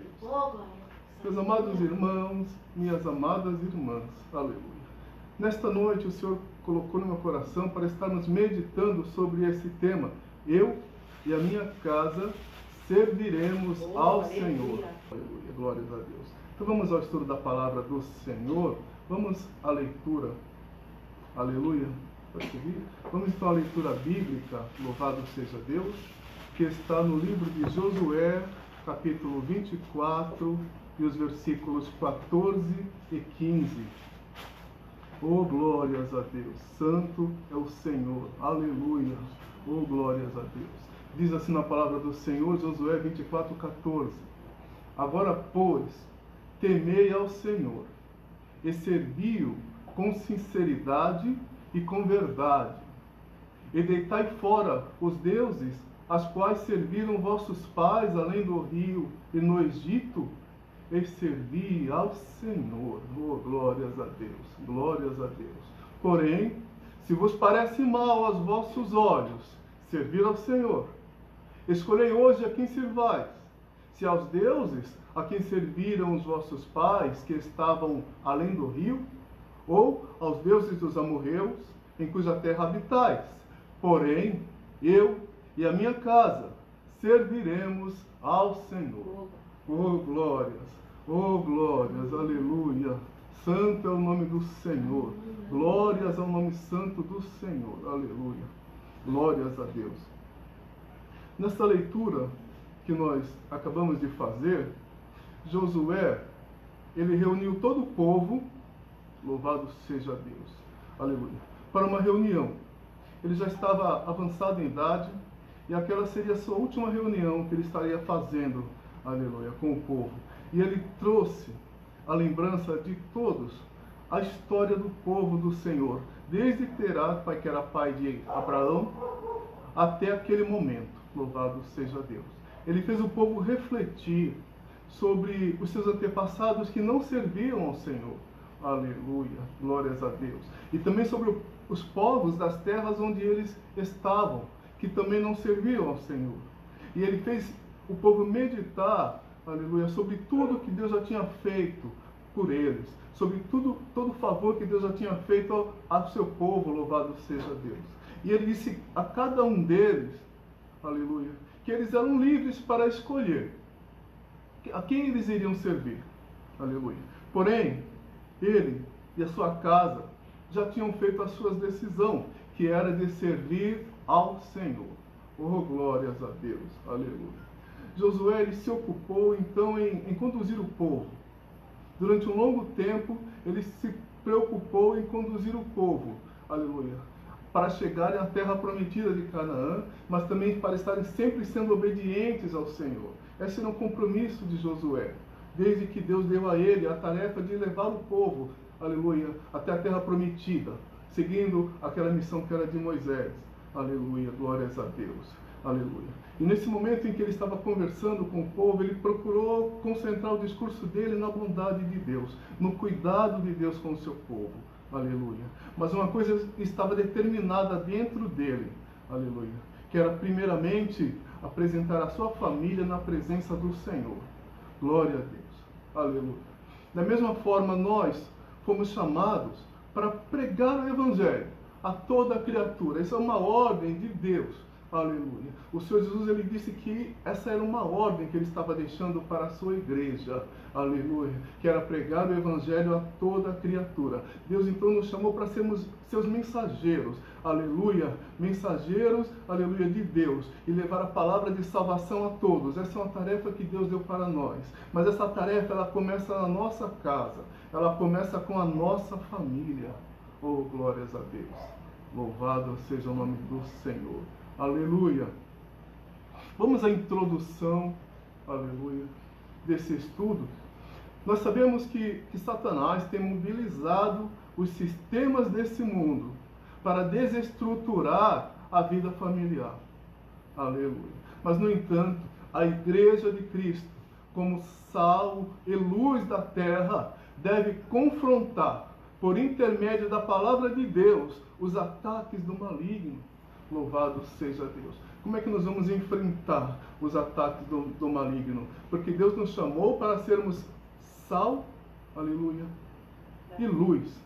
Deus. Oh, glória. Meus amados irmãos, minhas amadas irmãs, aleluia. Nesta noite o Senhor colocou no meu coração para estarmos meditando sobre esse tema. Eu e a minha casa serviremos ao Senhor. Aleluia, glórias a Deus. Então vamos ao estudo da palavra do Senhor. Vamos à leitura. Aleluia. Pode seguir? Vamos então à leitura bíblica, louvado seja Deus, que está no livro de Josué, capítulo 24, e os versículos 14 e 15. Oh, glórias a Deus! Santo é o Senhor. Aleluia! Oh, glórias a Deus! Diz assim na palavra do Senhor, Josué 24, 14. Agora, pois, temei ao Senhor, e servi-o com sinceridade e com verdade. E deitai fora os deuses, as quais serviram vossos pais além do rio e no Egito, e servi ao Senhor. Oh, glórias a Deus, glórias a Deus. Porém, se vos parece mal aos vossos olhos servir ao Senhor, escolhei hoje a quem servais, se aos deuses a quem serviram os vossos pais que estavam além do rio, ou aos deuses dos amorreus, em cuja terra habitais. Porém, eu e a minha casa serviremos ao Senhor. Oh, glórias, aleluia. Santo é o nome do Senhor. Glórias ao nome santo do Senhor. Aleluia. Glórias a Deus. Nessa leitura que nós acabamos de fazer, Josué, ele reuniu todo o povo, louvado seja Deus, aleluia, para uma reunião. Ele já estava avançado em idade e aquela seria a sua última reunião que ele estaria fazendo, aleluia, com o povo. E ele trouxe a lembrança de todos a história do povo do Senhor, desde Terá, que era pai de Abraão, até aquele momento, louvado seja Deus. Ele fez o povo refletir sobre os seus antepassados que não serviam ao Senhor. Aleluia, glórias a Deus. E também sobre os povos das terras onde eles estavam, que também não serviam ao Senhor. E ele fez o povo meditar, aleluia, sobre tudo que Deus já tinha feito por eles, sobre todo o favor que Deus já tinha feito ao seu povo, louvado seja Deus. E ele disse a cada um deles, aleluia, que eles eram livres para escolher a quem eles iriam servir, aleluia. Porém, ele e a sua casa já tinham feito a sua decisão, que era de servir ao Senhor. Oh, glórias a Deus, aleluia. Josué ele se ocupou então em conduzir o povo. Durante um longo tempo, ele se preocupou em conduzir o povo, aleluia, para chegarem à terra prometida de Canaã, mas também para estarem sempre sendo obedientes ao Senhor. Esse era o compromisso de Josué, desde que Deus deu a ele a tarefa de levar o povo, aleluia, até a terra prometida, seguindo aquela missão que era de Moisés. Aleluia, glórias a Deus. Aleluia. E nesse momento em que ele estava conversando com o povo, ele procurou concentrar o discurso dele na bondade de Deus, no cuidado de Deus com o seu povo. Aleluia. Mas uma coisa estava determinada dentro dele, aleluia, que era primeiramente apresentar a sua família na presença do Senhor. Glória a Deus. Aleluia. Da mesma forma, nós fomos chamados para pregar o Evangelho a toda criatura. Isso é uma ordem de Deus. Aleluia. O Senhor Jesus ele disse que essa era uma ordem que ele estava deixando para a sua igreja. Aleluia. Que era pregar o Evangelho a toda criatura. Deus então nos chamou para sermos seus mensageiros. Aleluia. Mensageiros, aleluia, de Deus. E levar a palavra de salvação a todos. Essa é uma tarefa que Deus deu para nós. Mas essa tarefa ela começa na nossa casa. Ela começa com a nossa família. Oh, glórias a Deus. Louvado seja o nome do Senhor. Aleluia. Vamos à introdução, aleluia, desse estudo. Nós sabemos que Satanás tem mobilizado os sistemas desse mundo para desestruturar a vida familiar. Aleluia. Mas, no entanto, a Igreja de Cristo, como sal e luz da terra, deve confrontar, por intermédio da palavra de Deus, os ataques do maligno. Louvado seja Deus. Como é que nós vamos enfrentar os ataques do maligno? Porque Deus nos chamou para sermos sal, aleluia, e luz.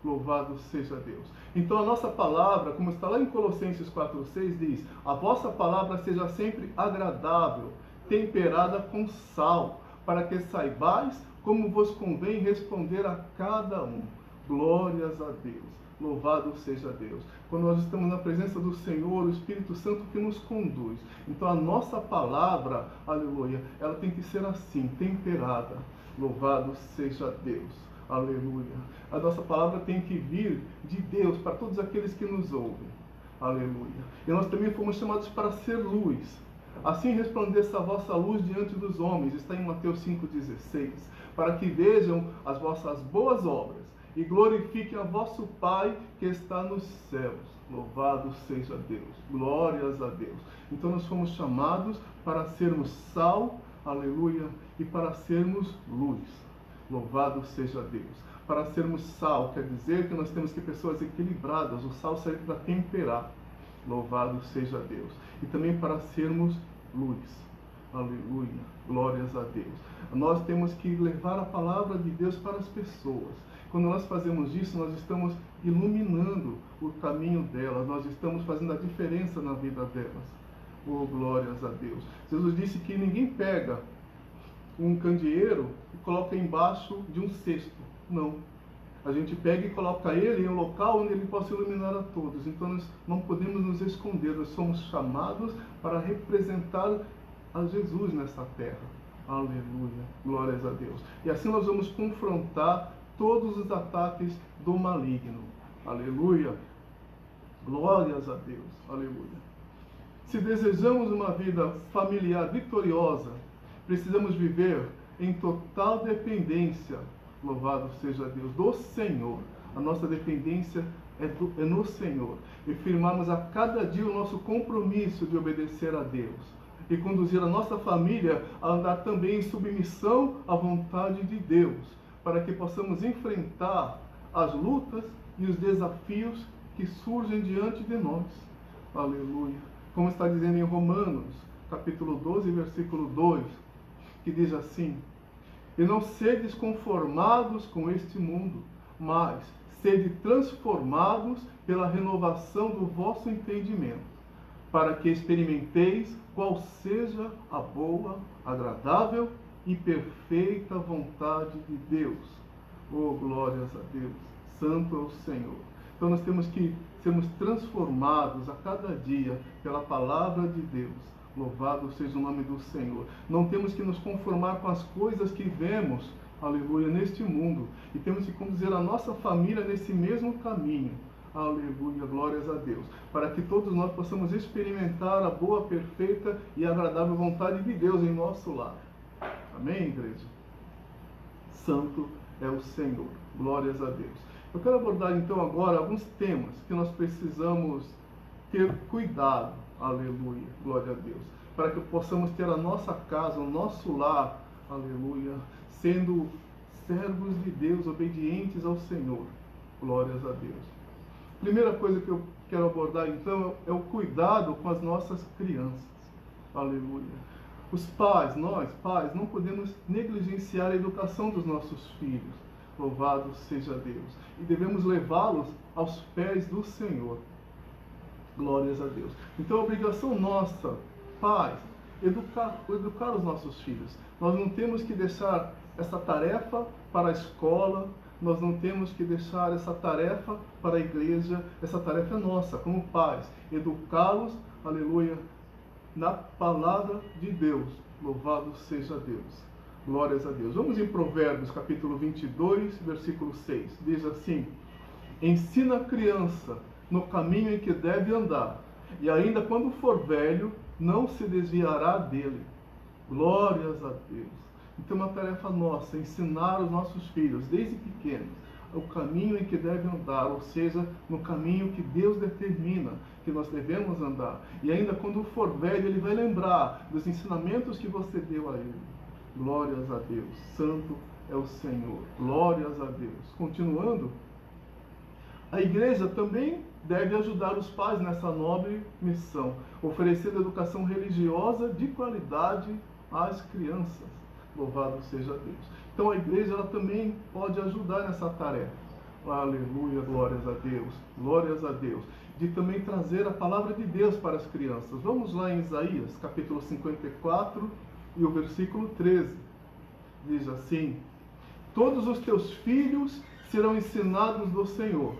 Louvado seja Deus. Então a nossa palavra, como está lá em Colossenses 4:6, diz: a vossa palavra seja sempre agradável, temperada com sal, para que saibais como vos convém responder a cada um. Glórias a Deus. Louvado seja Deus. Quando nós estamos na presença do Senhor, o Espírito Santo que nos conduz. Então a nossa palavra, aleluia, ela tem que ser assim, temperada. Louvado seja Deus. Aleluia. A nossa palavra tem que vir de Deus para todos aqueles que nos ouvem. Aleluia. E nós também fomos chamados para ser luz. Assim resplandeça a vossa luz diante dos homens. Está em Mateus 5,16. Para que vejam as vossas boas obras e glorifiquem a vosso Pai que está nos céus. Louvado seja Deus. Glórias a Deus. Então nós fomos chamados para sermos sal, aleluia, e para sermos luz. Louvado seja Deus. Para sermos sal, quer dizer que nós temos que ter pessoas equilibradas. O sal serve para temperar. Louvado seja Deus. E também para sermos luz. Aleluia. Glórias a Deus. Nós temos que levar a palavra de Deus para as pessoas. Quando nós fazemos isso, nós estamos iluminando o caminho delas. Nós estamos fazendo a diferença na vida delas. Oh, glórias a Deus. Jesus disse que ninguém pega um candeeiro e coloca embaixo de um cesto. Não. A gente pega e coloca ele em um local onde ele possa iluminar a todos. Então nós não podemos nos esconder. Nós somos chamados para representar a Jesus nessa terra. Aleluia. Glórias a Deus. E assim nós vamos confrontar todos os ataques do maligno. Aleluia. Glórias a Deus. Aleluia. Se desejamos uma vida familiar vitoriosa, precisamos viver em total dependência, louvado seja Deus, do Senhor. A nossa dependência é no Senhor. E firmamos a cada dia o nosso compromisso de obedecer a Deus. E conduzir a nossa família a andar também em submissão à vontade de Deus, para que possamos enfrentar as lutas e os desafios que surgem diante de nós. Aleluia. Como está dizendo em Romanos, capítulo 12, versículo 2, que diz assim: e não sedes conformados com este mundo, mas sede transformados pela renovação do vosso entendimento, para que experimenteis qual seja a boa, agradável e perfeita vontade de Deus. Oh, glórias a Deus. Santo é o Senhor. Então nós temos que sermos transformados a cada dia pela palavra de Deus. Louvado seja o nome do Senhor. Não temos que nos conformar com as coisas que vemos, aleluia, neste mundo. E temos que conduzir a nossa família nesse mesmo caminho. Aleluia, glórias a Deus. Para que todos nós possamos experimentar a boa, perfeita e agradável vontade de Deus em nosso lar. Amém, igreja? Santo é o Senhor. Glórias a Deus. Eu quero abordar então agora alguns temas que nós precisamos ter cuidado. Aleluia, glória a Deus. Para que possamos ter a nossa casa, o nosso lar, aleluia, sendo servos de Deus, obedientes ao Senhor. Glórias a Deus. Primeira coisa que eu quero abordar então é o cuidado com as nossas crianças. Aleluia. Os pais, nós pais, não podemos negligenciar a educação dos nossos filhos. Louvado seja Deus. E devemos levá-los aos pés do Senhor. Glórias a Deus. Então a obrigação nossa, pais, educar os nossos filhos. Nós não temos que deixar essa tarefa para a escola, nós não temos que deixar essa tarefa para a igreja, essa tarefa é nossa, como pais, educá-los, aleluia, na palavra de Deus. Louvado seja Deus. Glórias a Deus. Vamos em Provérbios, capítulo 22, versículo 6. Diz assim: ensina a criança no caminho em que deve andar, e ainda quando for velho, não se desviará dele. Glórias a Deus. Então é uma tarefa nossa, ensinar os nossos filhos, desde pequenos, o caminho em que devem andar, ou seja, no caminho que Deus determina que nós devemos andar. E ainda quando for velho, ele vai lembrar dos ensinamentos que você deu a ele. Glórias a Deus. Santo é o Senhor. Glórias a Deus. Continuando, a igreja também deve ajudar os pais nessa nobre missão, oferecendo educação religiosa de qualidade às crianças. Louvado seja Deus. Então a igreja ela também pode ajudar nessa tarefa. Aleluia, glórias a Deus, glórias a Deus. De também trazer a palavra de Deus para as crianças. Vamos lá em Isaías, capítulo 54 e o versículo 13. Diz assim: todos os teus filhos serão ensinados do Senhor,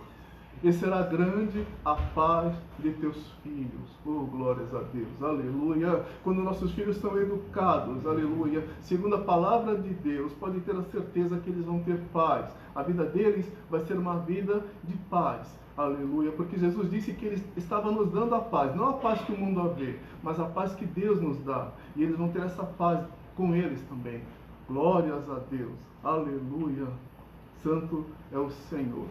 e será grande a paz de teus filhos. Oh, glórias a Deus, aleluia. Quando nossos filhos são educados, aleluia, segundo a palavra de Deus, pode ter a certeza que eles vão ter paz. A vida deles vai ser uma vida de paz, aleluia, porque Jesus disse que Ele estava nos dando a paz, não a paz que o mundo a vê, mas a paz que Deus nos dá, e eles vão ter essa paz com eles também. Glórias a Deus, aleluia, santo é o Senhor.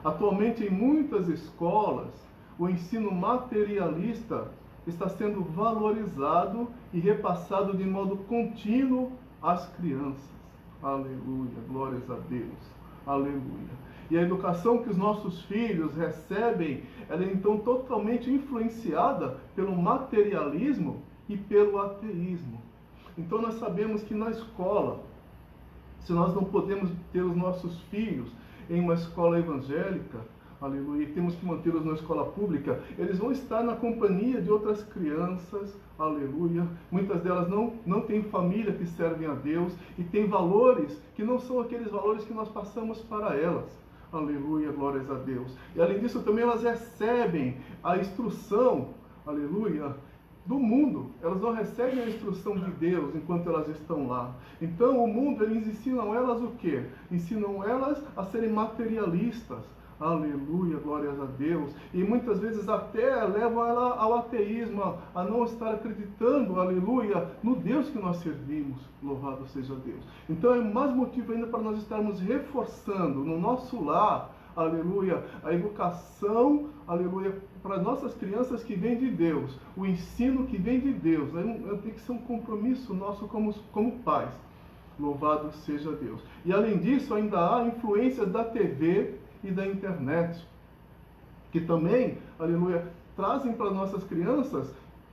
Atualmente, em muitas escolas, o ensino materialista está sendo valorizado e repassado de modo contínuo às crianças. Aleluia, glórias a Deus, aleluia. E a educação que os nossos filhos recebem, ela é então totalmente influenciada pelo materialismo e pelo ateísmo. Então nós sabemos que na escola, se nós não podemos ter os nossos filhos em uma escola evangélica, aleluia, e temos que mantê-los na escola pública, eles vão estar na companhia de outras crianças, aleluia. Muitas delas não têm família que servem a Deus e têm valores que não são aqueles valores que nós passamos para elas. Aleluia, glórias a Deus. E além disso também elas recebem a instrução, aleluia, do mundo. Elas não recebem a instrução de Deus enquanto elas estão lá. Então o mundo, eles ensinam elas o quê? Ensinam elas a serem materialistas. Aleluia, glórias a Deus. E muitas vezes até levam ela ao ateísmo, a não estar acreditando, aleluia, no Deus que nós servimos. Louvado seja Deus. Então é mais motivo ainda para nós estarmos reforçando no nosso lar, aleluia, a educação, aleluia, para as nossas crianças que vem de Deus, o ensino que vem de Deus. Tem que ser um compromisso nosso como pais. Louvado seja Deus. E além disso, ainda há influências da TV e da internet, que também, aleluia, trazem para nossas crianças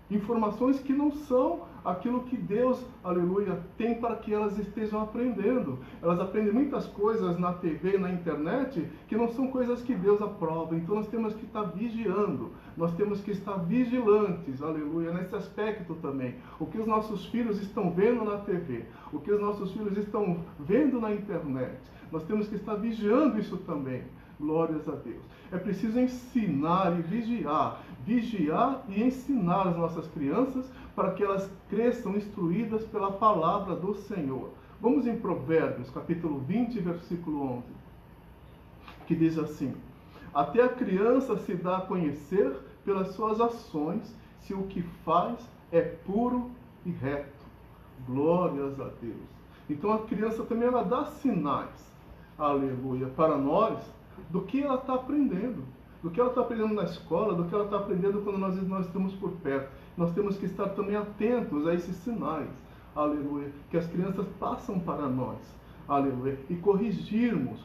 informações que não são aquilo que Deus, aleluia, tem para que elas estejam aprendendo. Elas aprendem muitas coisas na TV, na internet, que não são coisas que Deus aprova. Então nós temos que estar vigiando, nós temos que estar vigilantes, aleluia, nesse aspecto também. O que os nossos filhos estão vendo na TV, o que os nossos filhos estão vendo na internet, nós temos que estar vigiando isso também. Glórias a Deus. É preciso ensinar e vigiar e ensinar as nossas crianças para que elas cresçam instruídas pela palavra do Senhor. Vamos em Provérbios, capítulo 20, versículo 11, que diz assim: até a criança se dá a conhecer pelas suas ações, se o que faz é puro e reto. Glórias a Deus. Então a criança também ela dá sinais, aleluia, para nós, do que ela está aprendendo, do que ela está aprendendo na escola, do que ela está aprendendo quando nós estamos por perto. Nós temos que estar também atentos a esses sinais, aleluia, que as crianças passam para nós, aleluia, e corrigirmos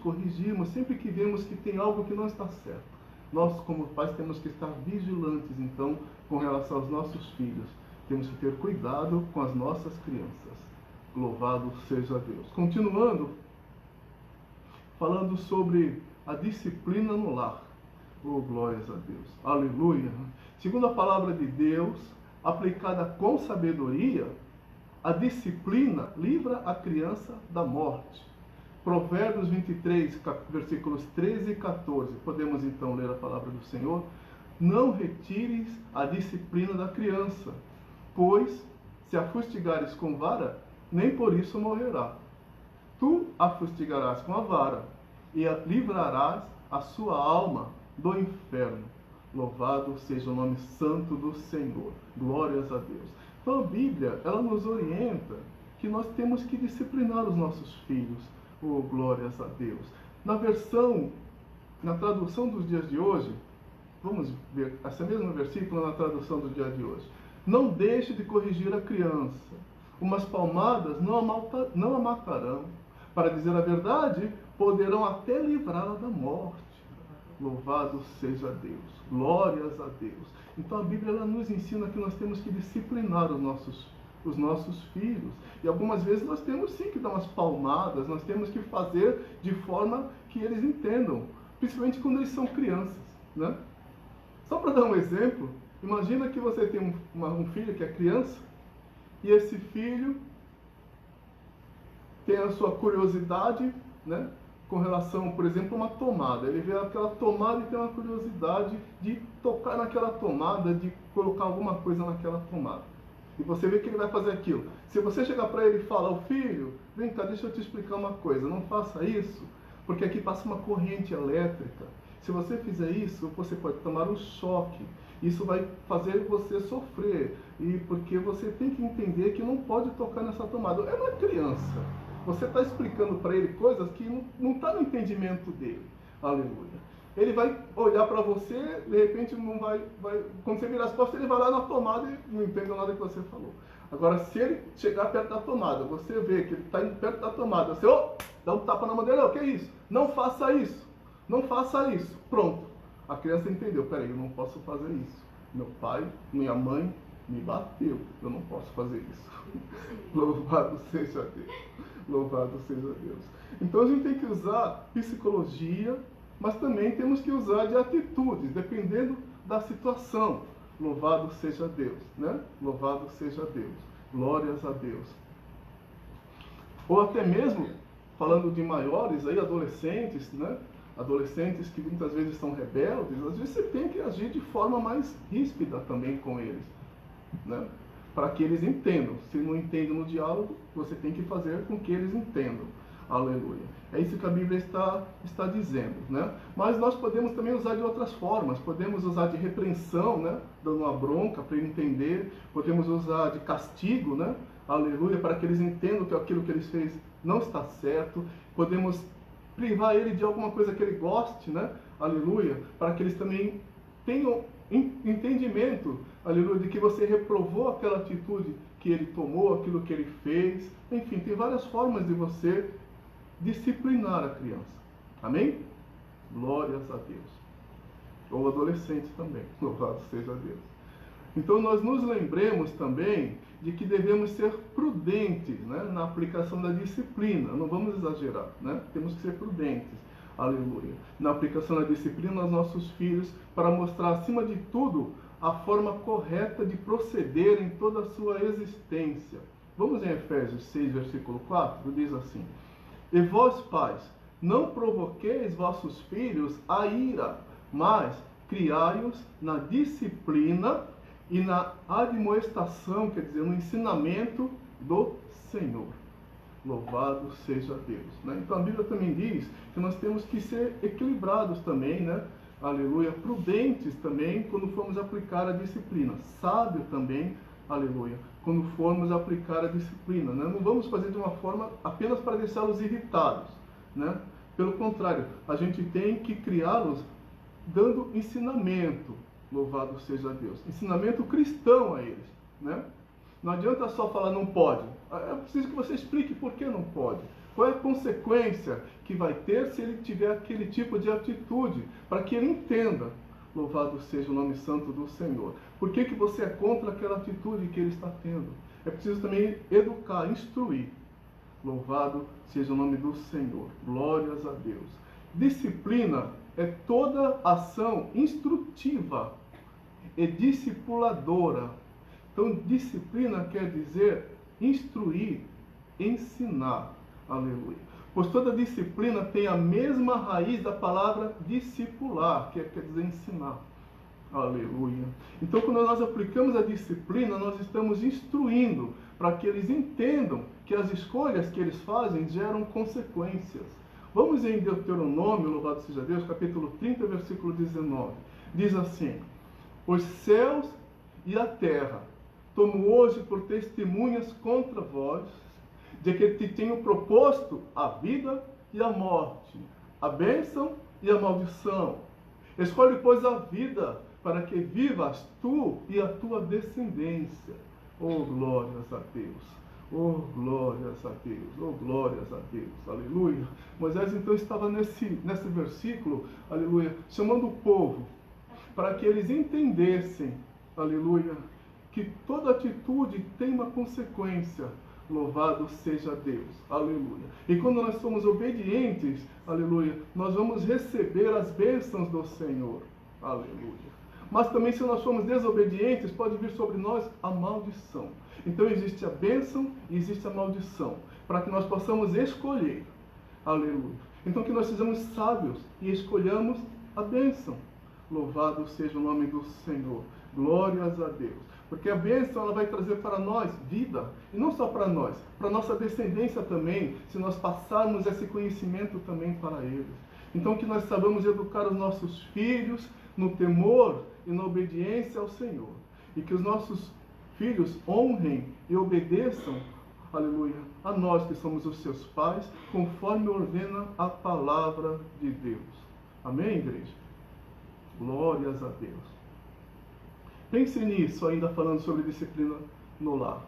sempre que vemos que tem algo que não está certo. Nós, como pais, temos que estar vigilantes, então, com relação aos nossos filhos. Temos que ter cuidado com as nossas crianças. Louvado seja Deus. Continuando, falando sobre a disciplina no lar. Oh, glórias a Deus. Aleluia. Segundo a palavra de Deus, aplicada com sabedoria, a disciplina livra a criança da morte. Provérbios 23, versículos 13 e 14. Podemos então ler a palavra do Senhor. Não retires a disciplina da criança, pois, se a fustigares com vara, nem por isso morrerá. Tu a fustigarás com a vara, e livrarás a sua alma do inferno. Louvado seja o nome santo do Senhor. Glórias a Deus. Então a Bíblia, ela nos orienta que nós temos que disciplinar os nossos filhos. Oh, glórias a Deus. Na tradução dos dias de hoje, vamos ver essa mesma versículo na tradução do dia de hoje. Não deixe de corrigir a criança. Umas palmadas não a matarão. Para dizer a verdade, poderão até livrá-la da morte. Louvado seja Deus. Glórias a Deus. Então a Bíblia ela nos ensina que nós temos que disciplinar os nossos filhos. E algumas vezes nós temos sim que dar umas palmadas, nós temos que fazer de forma que eles entendam. Principalmente quando eles são crianças, né? Só para dar um exemplo, imagina que você tem um filho que é criança, e esse filho tem a sua curiosidade, né, com relação, por exemplo, a uma tomada. Ele vê aquela tomada e tem uma curiosidade de tocar naquela tomada, de colocar alguma coisa naquela tomada. E você vê que ele vai fazer aquilo. Se você chegar para ele e falar, "Ô filho, vem cá, deixa eu te explicar uma coisa, não faça isso, porque aqui passa uma corrente elétrica. Se você fizer isso, você pode tomar um choque. Isso vai fazer você sofrer. E porque você tem que entender que não pode tocar nessa tomada." É uma criança. Você está explicando para ele coisas que não está no entendimento dele. Aleluia. Ele vai olhar para você, de repente não vai, quando você virar as costas, ele vai lá na tomada e não entende nada que você falou. Agora, se ele chegar perto da tomada, você vê que ele está perto da tomada, você dá um tapa na mão dele, o que é isso? Não faça isso. Não faça isso. Pronto. A criança entendeu. Peraí, eu não posso fazer isso. Meu pai, minha mãe me bateu. Eu não posso fazer isso. Louvado seja Deus. Louvado seja Deus. Então a gente tem que usar psicologia, mas também temos que usar de atitudes, dependendo da situação. Louvado seja Deus, né? Louvado seja Deus. Glórias a Deus. Ou até mesmo, falando de maiores, aí, adolescentes, né? Adolescentes que muitas vezes são rebeldes, às vezes você tem que agir de forma mais ríspida também com eles, né? Para que eles entendam. Se não entendem no diálogo, você tem que fazer com que eles entendam. Aleluia. É isso que a Bíblia está dizendo, né? Mas nós podemos também usar de outras formas. Podemos usar de repreensão, né? Dando uma bronca para ele entender. Podemos usar de castigo, né? Aleluia, para que eles entendam que aquilo que eles fez não está certo. Podemos privar ele de alguma coisa que ele goste, né? Aleluia, para que eles também tenham entendimento, aleluia, de que você reprovou aquela atitude que ele tomou, aquilo que ele fez. Enfim, tem várias formas de você disciplinar a criança. Amém? Glórias a Deus. Ou adolescente também. Louvado seja Deus. Então nós nos lembremos também de que devemos ser prudentes, né, na aplicação da disciplina. Não vamos exagerar, né? Temos que ser prudentes. Aleluia. Na aplicação da disciplina aos nossos filhos, para mostrar acima de tudo a forma correta de proceder em toda a sua existência. Vamos em Efésios 6, versículo 4, diz assim: "E vós, pais, não provoqueis vossos filhos a ira, mas criai-os na disciplina e na admoestação", quer dizer, no ensinamento do Senhor. Louvado seja Deus, né? Então a Bíblia também diz que nós temos que ser equilibrados também, né? Aleluia, prudentes também quando formos aplicar a disciplina, sábio também, aleluia, quando formos aplicar a disciplina, né? Não vamos fazer de uma forma apenas para deixá-los irritados, né? Pelo contrário, a gente tem que criá-los dando ensinamento. Louvado seja Deus. Ensinamento cristão a eles, né? Não adianta só falar não pode. É preciso que você explique por que não pode. Qual é a consequência que vai ter se ele tiver aquele tipo de atitude, para que ele entenda. Louvado seja o nome santo do Senhor. Por que você é contra aquela atitude que ele está tendo? É preciso também educar, instruir. Louvado seja o nome do Senhor. Glórias a Deus. Disciplina é toda ação instrutiva e discipuladora. Então, disciplina quer dizer instruir, ensinar. Aleluia. Pois toda disciplina tem a mesma raiz da palavra discipular, que quer dizer ensinar. Aleluia. Então, quando nós aplicamos a disciplina, nós estamos instruindo para que eles entendam que as escolhas que eles fazem geram consequências. Vamos em Deuteronômio, louvado seja Deus, capítulo 30, versículo 19. Diz assim: "Os céus e a terra tomo hoje por testemunhas contra vós, de que te tenho proposto a vida e a morte, a bênção e a maldição. Escolhe, pois, a vida, para que vivas tu e a tua descendência." Oh, glórias a Deus. Oh, glórias a Deus, oh, glórias a Deus, aleluia. Moisés então estava nesse versículo, aleluia, chamando o povo para que eles entendessem, aleluia, que toda atitude tem uma consequência. Louvado seja Deus, aleluia. E quando nós somos obedientes, aleluia, nós vamos receber as bênçãos do Senhor, aleluia. Mas também, se nós formos desobedientes, pode vir sobre nós a maldição. Então existe a bênção e existe a maldição, para que nós possamos escolher, aleluia. Então que nós sejamos sábios e escolhamos a bênção. Louvado seja o nome do Senhor, glórias a Deus. Porque a bênção ela vai trazer para nós vida, e não só para nós, para nossa descendência também, se nós passarmos esse conhecimento também para eles. Então que nós saibamos educar os nossos filhos no temor e na obediência ao Senhor. E que os nossos filhos honrem e obedeçam, aleluia, a nós que somos os seus pais, conforme ordena a palavra de Deus. Amém, igreja? Glórias a Deus. Pense nisso, ainda falando sobre disciplina no lar.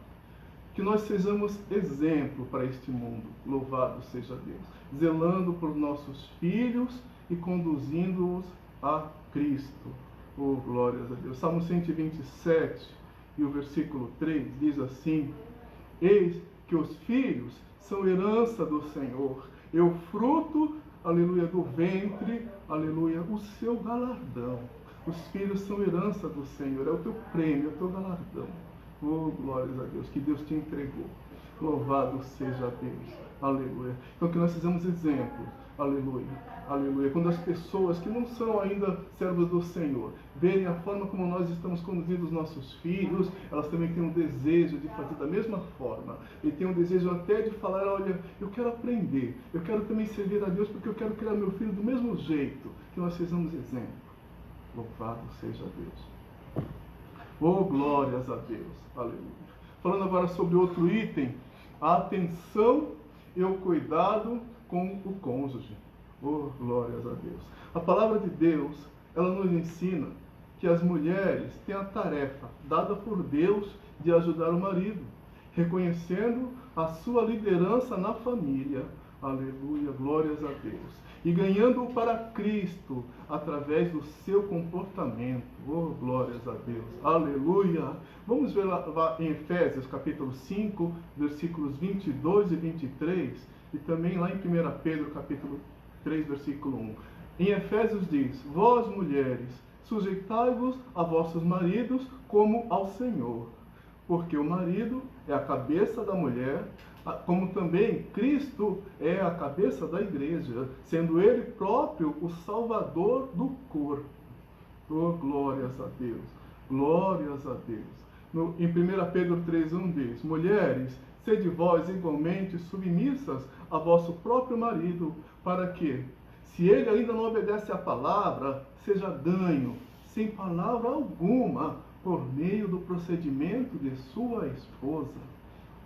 Que nós sejamos exemplo para este mundo, louvado seja Deus. Zelando por nossos filhos e conduzindo-os a Cristo. Oh, glórias a Deus. Salmo 127 e o versículo 3 diz assim: eis que os filhos são herança do Senhor, e o fruto, aleluia, do ventre, aleluia, o seu galardão. Os filhos são herança do Senhor, é o teu prêmio, é o teu galardão. Oh, glórias a Deus, que Deus te entregou. Louvado seja Deus, aleluia. Então que nós sejamos exemplos, aleluia, aleluia. Quando as pessoas que não são ainda servos do Senhor verem a forma como nós estamos conduzindo os nossos filhos, elas também têm um desejo de fazer da mesma forma. E têm um desejo até de falar, olha, eu quero aprender, eu quero também servir a Deus, porque eu quero criar meu filho do mesmo jeito. Que nós sejamos exemplo. Louvado seja Deus. Oh, glórias a Deus. Aleluia. Falando agora sobre outro item, a atenção e o cuidado com o cônjuge. Oh, glórias a Deus. A palavra de Deus, ela nos ensina que as mulheres têm a tarefa dada por Deus de ajudar o marido, reconhecendo a sua liderança na família. Aleluia, glórias a Deus. E ganhando-o para Cristo através do seu comportamento. Oh, glórias a Deus. Aleluia. Vamos ver lá em Efésios capítulo 5, versículos 22 e 23. E também lá em 1 Pedro capítulo 3, versículo 1. Em Efésios diz: vós, mulheres, sujeitai-vos a vossos maridos como ao Senhor. Porque o marido é a cabeça da mulher, como também Cristo é a cabeça da igreja, sendo Ele próprio o Salvador do corpo. Oh, glórias a Deus, glórias a Deus. Em 1 Pedro 3,1 diz: mulheres, sede vós igualmente submissas a vosso próprio marido, para que, se ele ainda não obedece à palavra, seja ganho, sem palavra alguma, por meio do procedimento de sua esposa.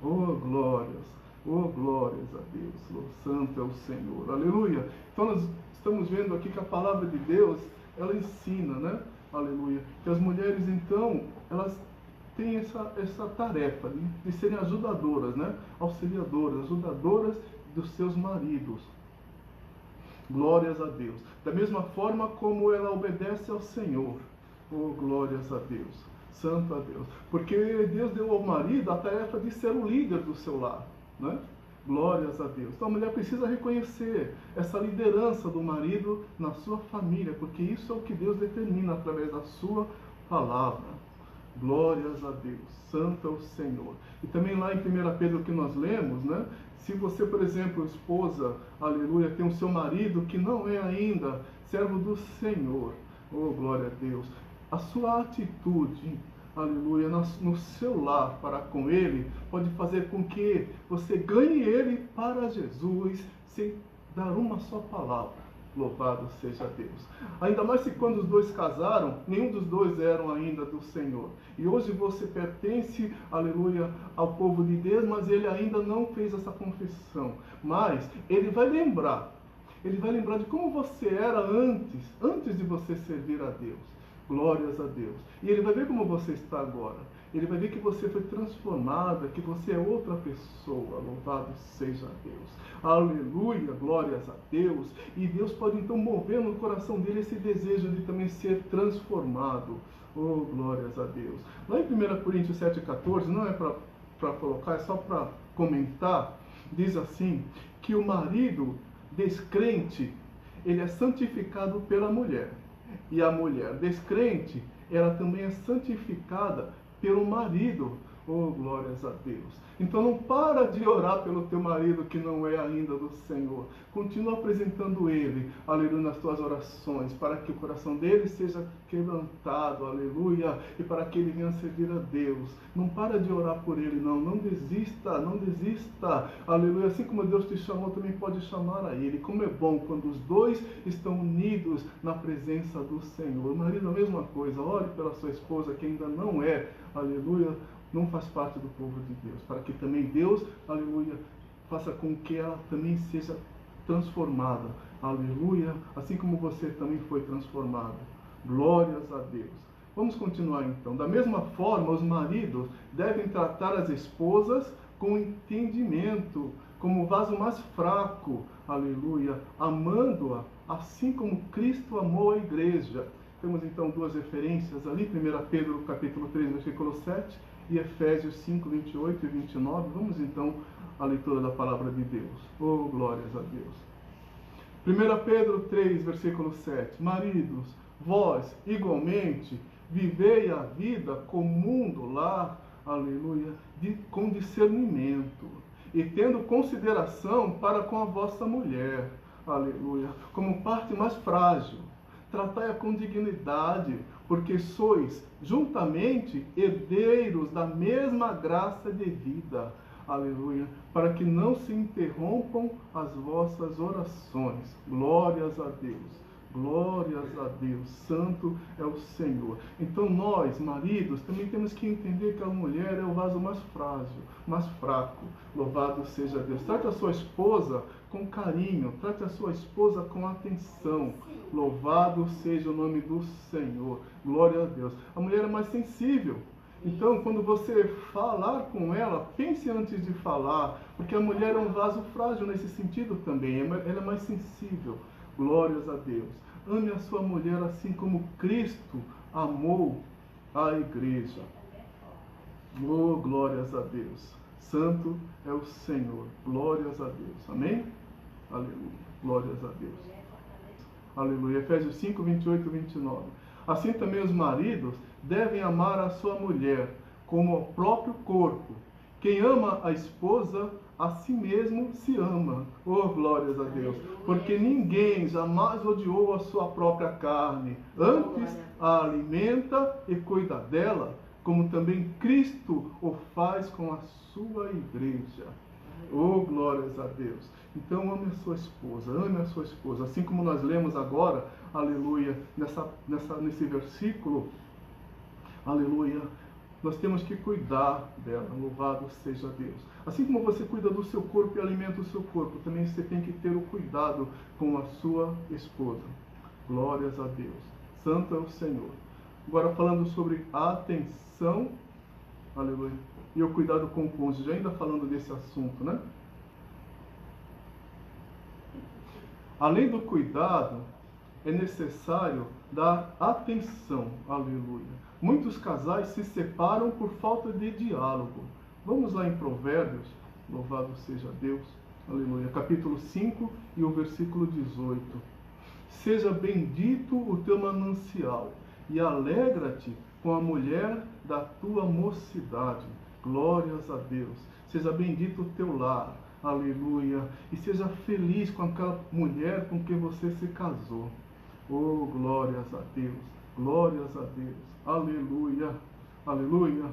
Oh, glórias a Deus, santo é o Senhor, aleluia. Então nós estamos vendo aqui que a palavra de Deus, ela ensina, né, aleluia, que as mulheres então, elas têm essa tarefa de serem ajudadoras, né, auxiliadoras, ajudadoras dos seus maridos. Glórias a Deus. Da mesma forma como ela obedece ao Senhor. Oh, glórias a Deus. Santo a Deus. Porque Deus deu ao marido a tarefa de ser o líder do seu lar, né? Glórias a Deus. Então a mulher precisa reconhecer essa liderança do marido na sua família, porque isso é o que Deus determina através da sua palavra. Glórias a Deus. Santo é o Senhor. E também lá em 1 Pedro que nós lemos, né? Se você, por exemplo, esposa, aleluia, tem o seu marido que não é ainda servo do Senhor, oh, glória a Deus, a sua atitude, aleluia, no seu lar para com ele, pode fazer com que você ganhe ele para Jesus, sem dar uma só palavra. Louvado seja Deus. Ainda mais se quando os dois casaram, nenhum dos dois eram ainda do Senhor. E hoje você pertence, aleluia, ao povo de Deus, mas ele ainda não fez essa confissão. Mas ele vai lembrar de como você era antes de você servir a Deus. Glórias a Deus. E ele vai ver como você está agora. Ele vai ver que você foi transformada, que você é outra pessoa. Louvado seja Deus. Aleluia, glórias a Deus. E Deus pode então mover no coração dele esse desejo de também ser transformado. Oh, glórias a Deus. Lá em 1 Coríntios 7,14, não é para colocar, é só para comentar, diz assim, que o marido descrente, ele é santificado pela mulher. E a mulher descrente, ela também é santificada pelo marido. Oh, glórias a Deus. Então não para de orar pelo teu marido que não é ainda do Senhor. Continua apresentando ele, aleluia, nas tuas orações, para que o coração dele seja quebrantado, aleluia, e para que ele venha servir a Deus. Não para de orar por ele, não desista, não desista, aleluia. Assim como Deus te chamou, também pode chamar a ele. Como é bom quando os dois estão unidos na presença do Senhor. O marido, a mesma coisa, ore pela sua esposa que ainda não é, aleluia, não faz parte do povo de Deus, para que também Deus, aleluia, faça com que ela também seja transformada, aleluia, assim como você também foi transformado. Glórias a Deus. Vamos continuar então. Da mesma forma, os maridos devem tratar as esposas com entendimento, como o vaso mais fraco, aleluia, amando-a, assim como Cristo amou a igreja. Temos então duas referências ali, 1 Pedro capítulo 3, versículo 7, e Efésios 5, 28 e 29. Vamos então à leitura da palavra de Deus. Oh, glórias a Deus. 1 Pedro 3, versículo 7. Maridos, vós, igualmente, vivei a vida comum do lar, aleluia, com discernimento, e tendo consideração para com a vossa mulher, aleluia, como parte mais frágil. Tratai-a com dignidade, porque sois juntamente herdeiros da mesma graça de vida. Aleluia. Para que não se interrompam as vossas orações. Glórias a Deus. Glórias a Deus. Santo é o Senhor. Então nós, maridos, também temos que entender que a mulher é o vaso mais frágil, mais fraco. Louvado seja Deus. Trate a sua esposa com carinho. Trate a sua esposa com atenção. Louvado seja o nome do Senhor. Glória a Deus. A mulher é mais sensível. Então, quando você falar com ela, pense antes de falar, porque a mulher é um vaso frágil nesse sentido também. Ela é mais sensível. Glórias a Deus. Ame a sua mulher assim como Cristo amou a igreja. Oh, glórias a Deus. Santo é o Senhor. Glórias a Deus. Amém? Aleluia. Glórias a Deus. Aleluia. Efésios 5, 28 e 29. Assim também os maridos devem amar a sua mulher como ao próprio corpo. Quem ama a esposa, a si mesmo se ama. Oh, glórias a Deus. Porque ninguém jamais odiou a sua própria carne. Antes a alimenta e cuida dela, como também Cristo o faz com a sua igreja. Oh, glórias a Deus. Então ame a sua esposa, ame a sua esposa. Assim como nós lemos agora, aleluia, nesse versículo, aleluia, nós temos que cuidar dela. Louvado seja Deus. Assim como você cuida do seu corpo e alimenta o seu corpo, também você tem que ter o cuidado com a sua esposa. Glórias a Deus. Santo é o Senhor. Agora falando sobre a atenção, aleluia, e o cuidado com o cônjuge, ainda falando desse assunto, né? Além do cuidado, é necessário dar atenção, aleluia. Muitos casais se separam por falta de diálogo. Vamos lá em Provérbios, louvado seja Deus, aleluia, capítulo 5 e o versículo 18. Seja bendito o teu manancial, e alegra-te com a mulher da tua mocidade. Glórias a Deus. Seja bendito o teu lar, aleluia, e seja feliz com aquela mulher com quem você se casou. Oh, glórias a Deus, glórias a Deus, aleluia, aleluia.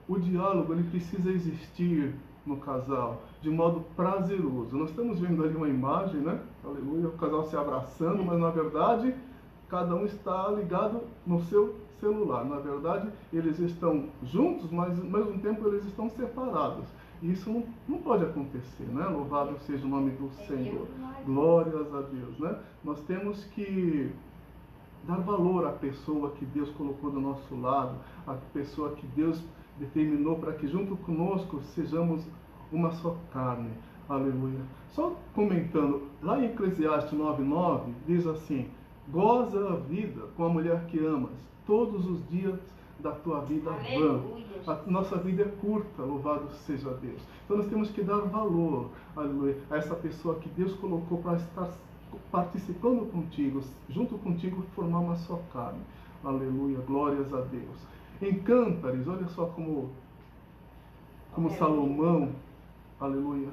O diálogo, ele precisa existir no casal, de modo prazeroso. Nós estamos vendo ali uma imagem, né? Aleluia, o casal se abraçando, mas na verdade, cada um está ligado no seu celular. Na verdade, eles estão juntos, mas ao mesmo tempo eles estão separados. Isso não pode acontecer, né? Louvado seja o nome do Senhor. Glórias a Deus, né? Nós temos que dar valor à pessoa que Deus colocou do nosso lado, a pessoa que Deus determinou para que junto conosco sejamos uma só carne. Aleluia. Só comentando, lá em Eclesiastes 9:9 diz assim: goza a vida com a mulher que amas, todos os dias da tua vida vã. A nossa vida é curta, louvado seja Deus. Então nós temos que dar valor, aleluia, a essa pessoa que Deus colocou para estar participando contigo, junto contigo, formar uma só carne. Aleluia, glórias a Deus. Em Cântares, olha só como Salomão, aleluia,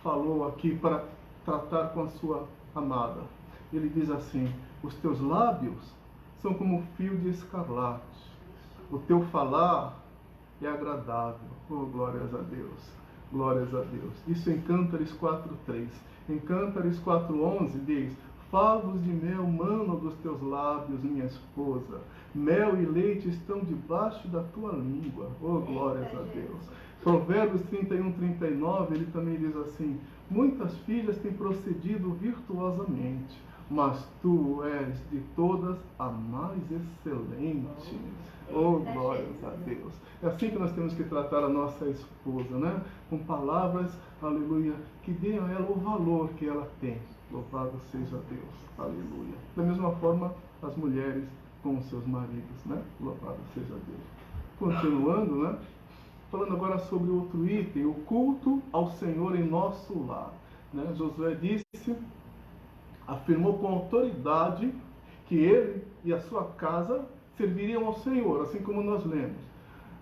falou aqui para tratar com a sua amada. Ele diz assim: os teus lábios são como fio de escarlate, o teu falar é agradável. Oh, glórias a Deus, glórias a Deus. Isso em Cântares 4:3. Em Cântares 4:11 diz: favos de mel manam dos teus lábios, minha esposa, mel e leite estão debaixo da tua língua. Oh, glórias a Deus. Provérbios 31:39, ele também diz assim: muitas filhas têm procedido virtuosamente, mas tu és de todas a mais excelente. Oh, glórias a Deus. É assim que nós temos que tratar a nossa esposa, né? Com palavras, aleluia, que deem a ela o valor que ela tem. Louvado seja Deus, aleluia. Da mesma forma, as mulheres com os seus maridos, né? Louvado seja Deus. Continuando, né? Falando agora sobre outro item, o culto ao Senhor em nosso lar, né? Josué afirmou com autoridade que ele e a sua casa serviriam ao Senhor, assim como nós lemos.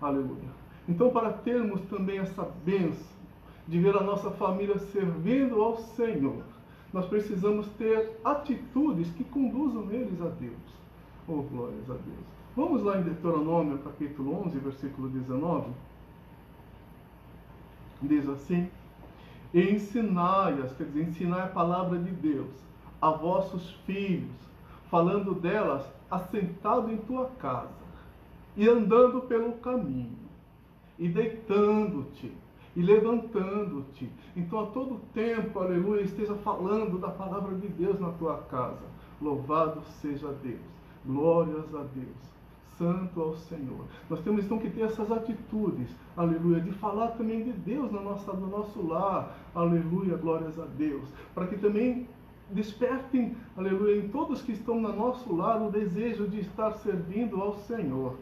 Aleluia. Então, para termos também essa bênção de ver a nossa família servindo ao Senhor, nós precisamos ter atitudes que conduzam eles a Deus. Oh, glórias a Deus. Vamos lá em Deuteronômio, capítulo 11, versículo 19. Diz assim: e ensinai-as, quer dizer, ensinai a palavra de Deus a vossos filhos, falando delas assentado em tua casa, e andando pelo caminho, e deitando-te, e levantando-te. Então a todo tempo, aleluia, esteja falando da palavra de Deus na tua casa. Louvado seja Deus, glórias a Deus, santo ao Senhor. Nós temos então que ter essas atitudes, aleluia, de falar também de Deus no nosso lar, aleluia, glórias a Deus, para que também despertem, aleluia, em todos que estão no nosso lar o desejo de estar servindo ao Senhor.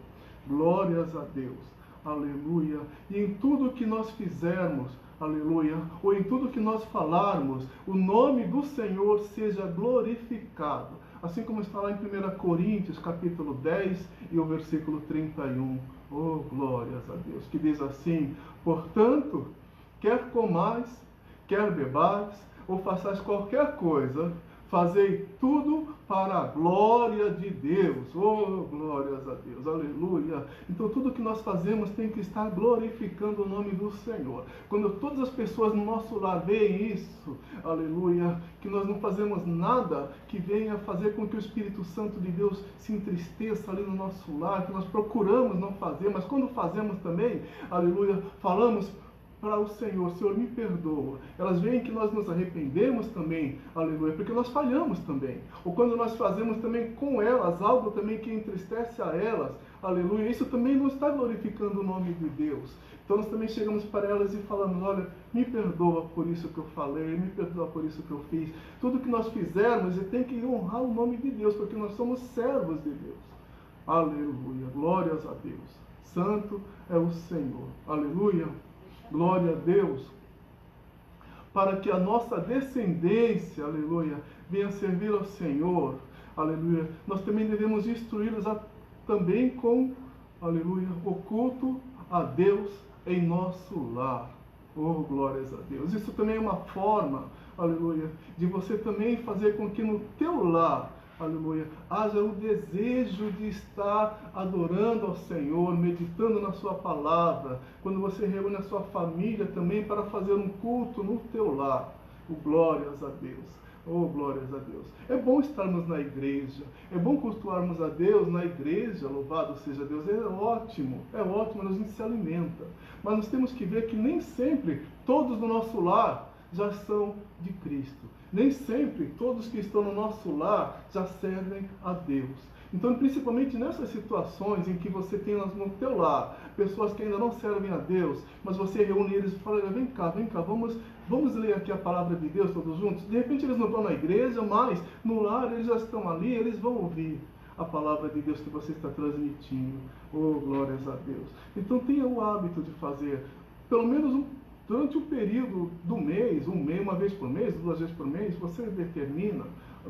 Glórias a Deus, aleluia. E em tudo que nós fizermos, aleluia, ou em tudo que nós falarmos, o nome do Senhor seja glorificado. Assim como está lá em 1 Coríntios, capítulo 10 e o versículo 31. Oh, glórias a Deus, que diz assim: portanto, quer comais, quer bebais, ou façais qualquer coisa, fazei tudo para a glória de Deus. Oh, glórias a Deus, aleluia. Então tudo que nós fazemos tem que estar glorificando o nome do Senhor. Quando todas as pessoas no nosso lar veem isso, aleluia, que nós não fazemos nada que venha fazer com que o Espírito Santo de Deus se entristeça ali no nosso lar, que nós procuramos não fazer, mas quando fazemos também, aleluia, falamos para o Senhor: Senhor, me perdoa. Elas veem que nós nos arrependemos também, aleluia, porque nós falhamos também. Ou quando nós fazemos também com elas algo também que entristece a elas, aleluia, isso também não está glorificando o nome de Deus. Então nós também chegamos para elas e falamos: olha, me perdoa por isso que eu falei, me perdoa por isso que eu fiz. Tudo que nós fizermos tem que honrar o nome de Deus, porque nós somos servos de Deus. Aleluia, glórias a Deus. Santo é o Senhor, aleluia. Glória a Deus, para que a nossa descendência, aleluia, venha servir ao Senhor, aleluia. Nós também devemos instruí-los também com, aleluia, o culto a Deus em nosso lar. Oh, glórias a Deus. Isso também é uma forma, aleluia, de você também fazer com que no teu lar, aleluia, haja o desejo de estar adorando ao Senhor, meditando na sua palavra, quando você reúne a sua família também para fazer um culto no teu lar. Oh, glórias a Deus. Oh, glórias a Deus. É bom estarmos na igreja, é bom cultuarmos a Deus na igreja, louvado seja Deus. É ótimo, a gente se alimenta. Mas nós temos que ver que nem sempre todos no nosso lar já são de Cristo. Nem sempre todos que estão no nosso lar já servem a Deus. Então, principalmente nessas situações em que você tem no teu lar pessoas que ainda não servem a Deus, mas você reúne eles e fala: vem cá, vamos ler aqui a palavra de Deus todos juntos. De repente eles não vão na igreja, mas no lar eles já estão ali, eles vão ouvir a palavra de Deus que você está transmitindo. Oh, glórias a Deus. Então tenha o hábito de fazer, pelo menos durante o período do mês, uma vez por mês, 2 vezes por mês, você determina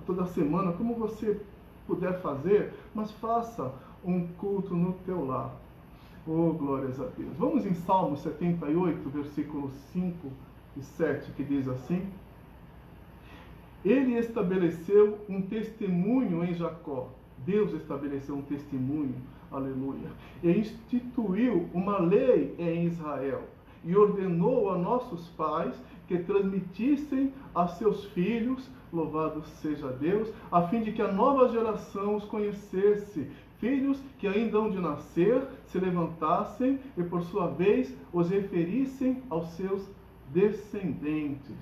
toda semana como você puder fazer, mas faça um culto no teu lar. Oh, glórias a Deus. Vamos em Salmo 78, versículos 5 e 7, que diz assim: Ele estabeleceu um testemunho em Jacó. Deus estabeleceu um testemunho, aleluia, e instituiu uma lei em Israel, e ordenou a nossos pais que transmitissem a seus filhos, louvado seja Deus, a fim de que a nova geração os conhecesse, filhos que ainda hão de nascer, se levantassem e por sua vez os referissem aos seus descendentes.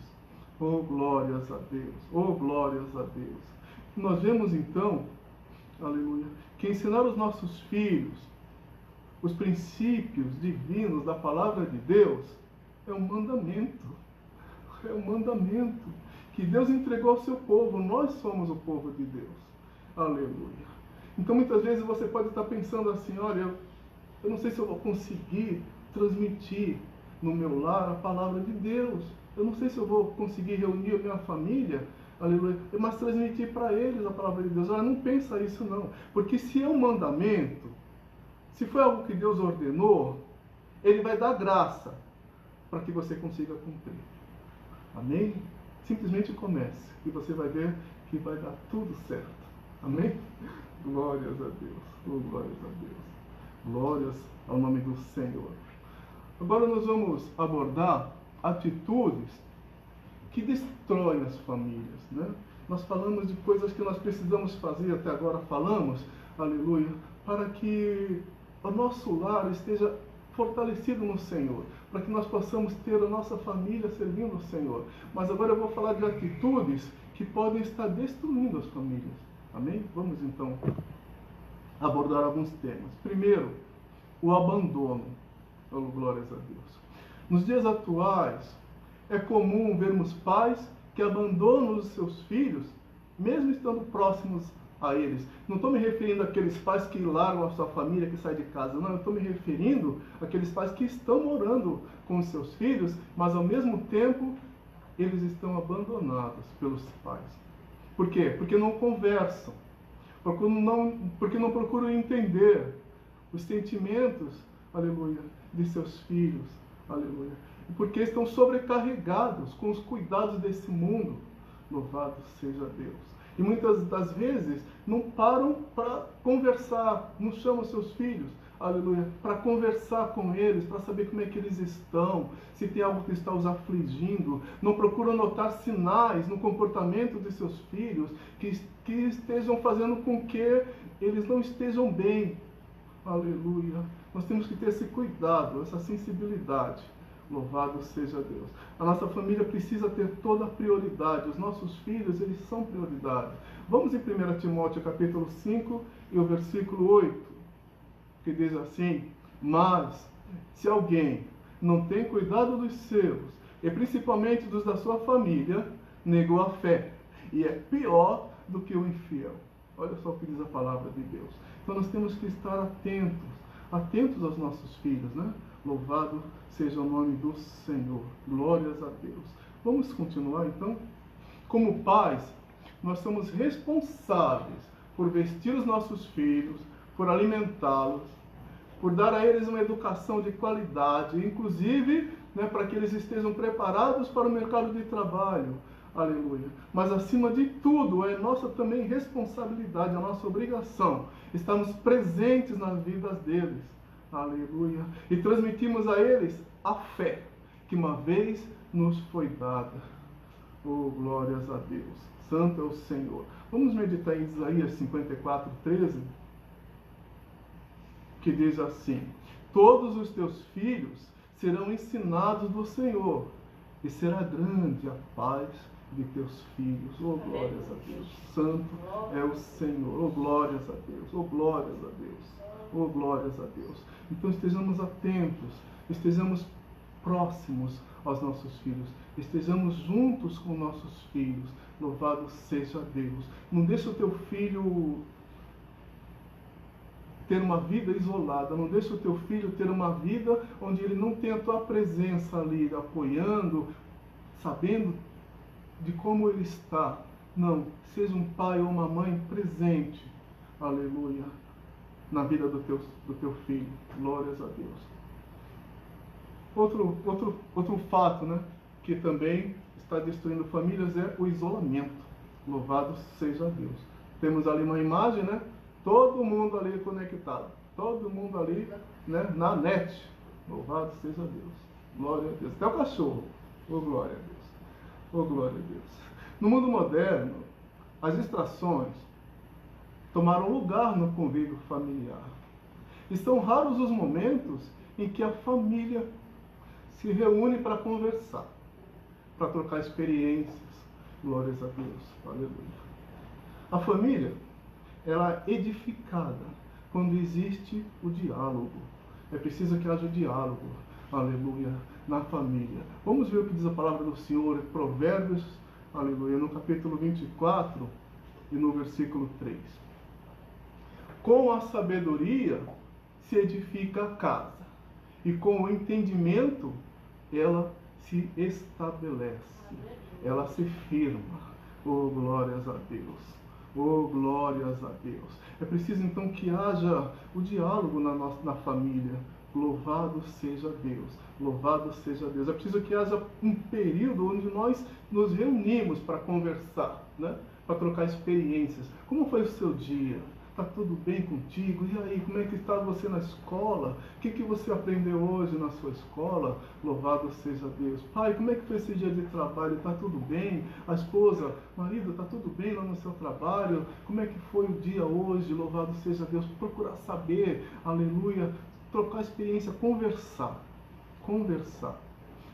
Oh, glórias a Deus! Oh, glórias a Deus! Nós vemos então, aleluia, que ensinar os nossos filhos os princípios divinos da palavra de Deus é um mandamento. É um mandamento que Deus entregou ao seu povo. Nós somos o povo de Deus. Aleluia. Então muitas vezes você pode estar pensando assim: olha, eu não sei se eu vou conseguir transmitir no meu lar a palavra de Deus. Eu não sei se eu vou conseguir reunir a minha família, aleluia, mas transmitir para eles a palavra de Deus. Olha, não pensa isso não. Porque se é um mandamento, se foi algo que Deus ordenou, Ele vai dar graça para que você consiga cumprir. Amém? Simplesmente comece e você vai ver que vai dar tudo certo. Amém? Glórias a Deus. Oh, glórias a Deus. Glórias ao nome do Senhor. Agora nós vamos abordar atitudes que destroem as famílias, né? Nós falamos de coisas que nós precisamos fazer, até agora falamos, aleluia, para que o nosso lar esteja fortalecido no Senhor, para que nós possamos ter a nossa família servindo o Senhor. Mas agora eu vou falar de atitudes que podem estar destruindo as famílias. Amém? Vamos então abordar alguns temas. Primeiro, o abandono. Oh, glórias a Deus. Nos dias atuais, é comum vermos pais que abandonam os seus filhos, mesmo estando próximos a eles. Não estou me referindo àqueles pais que largam a sua família, que saem de casa. Não, eu estou me referindo àqueles pais que estão morando com os seus filhos, mas ao mesmo tempo eles estão abandonados pelos pais. Por quê? Porque não conversam, porque não procuram entender os sentimentos, aleluia, de seus filhos, aleluia. E porque estão sobrecarregados com os cuidados desse mundo. Louvado seja Deus. E muitas das vezes não param para conversar, não chamam seus filhos, aleluia, para conversar com eles, para saber como é que eles estão, se tem algo que está os afligindo. Não procuram notar sinais no comportamento de seus filhos que estejam fazendo com que eles não estejam bem. Aleluia. Nós temos que ter esse cuidado, essa sensibilidade. Louvado seja Deus. A nossa família precisa ter toda a prioridade. Os nossos filhos, eles são prioridade. Vamos em 1 Timóteo capítulo 5 e o versículo 8, que diz assim: Mas, se alguém não tem cuidado dos seus, e principalmente dos da sua família, negou a fé, e é pior do que o infiel. Olha só o que diz a palavra de Deus. Então nós temos que estar atentos aos nossos filhos, né? Louvado seja o nome do Senhor. Glórias a Deus. Vamos continuar então? Como pais, nós somos responsáveis por vestir os nossos filhos, por alimentá-los, por dar a eles uma educação de qualidade, inclusive, né, para que eles estejam preparados para o mercado de trabalho. Aleluia. Mas acima de tudo, é nossa também responsabilidade, a nossa obrigação, estarmos presentes nas vidas deles. Aleluia. E transmitimos a eles a fé que uma vez nos foi dada. Oh, glórias a Deus. Santo é o Senhor. Vamos meditar em Isaías 54, 13, que diz assim: Todos os teus filhos serão ensinados do Senhor, e será grande a paz de teus filhos. Oh, glórias a Deus. Santo é o Senhor. Oh, glórias a Deus. Oh, glórias a Deus. Oh, glórias a Deus. Então estejamos atentos, estejamos próximos aos nossos filhos, estejamos juntos com nossos filhos. Louvado seja Deus. Não deixa o teu filho ter uma vida isolada, não deixa o teu filho ter uma vida onde ele não tem a tua presença ali, apoiando, sabendo de como ele está. Não, seja um pai ou uma mãe presente, aleluia, na vida do teu filho. Glórias a Deus. Outro fato, né, que também está destruindo famílias é o isolamento. Louvado seja Deus. Temos ali uma imagem, né? Todo mundo ali conectado. Todo mundo ali, né, na net. Louvado seja Deus. Glória a Deus. Até o cachorro. Oh, glória a Deus. Oh, glória a Deus. No mundo moderno, as distrações tomaram lugar no convívio familiar. E são raros os momentos em que a família se reúne para conversar, para trocar experiências. Glórias a Deus. Aleluia. A família, ela é edificada quando existe o diálogo. É preciso que haja diálogo, aleluia, na família. Vamos ver o que diz a palavra do Senhor em Provérbios, aleluia, no capítulo 24 e no versículo 3. Com a sabedoria se edifica a casa, e com o entendimento ela se estabelece, ela se firma. Oh, glórias a Deus. Oh, glórias a Deus. É preciso então que haja o diálogo na família. Louvado seja Deus. Louvado seja Deus. É preciso que haja um período onde nós nos reunimos para conversar, né? Para trocar experiências. Como foi o seu dia? Está tudo bem contigo? E aí, como é que está você na escola? O que você aprendeu hoje na sua escola? Louvado seja Deus. Pai, como é que foi esse dia de trabalho? Está tudo bem? A esposa, marido, está tudo bem lá no seu trabalho? Como é que foi o dia hoje? Louvado seja Deus. Procurar saber, aleluia, trocar experiência, conversar. Conversar.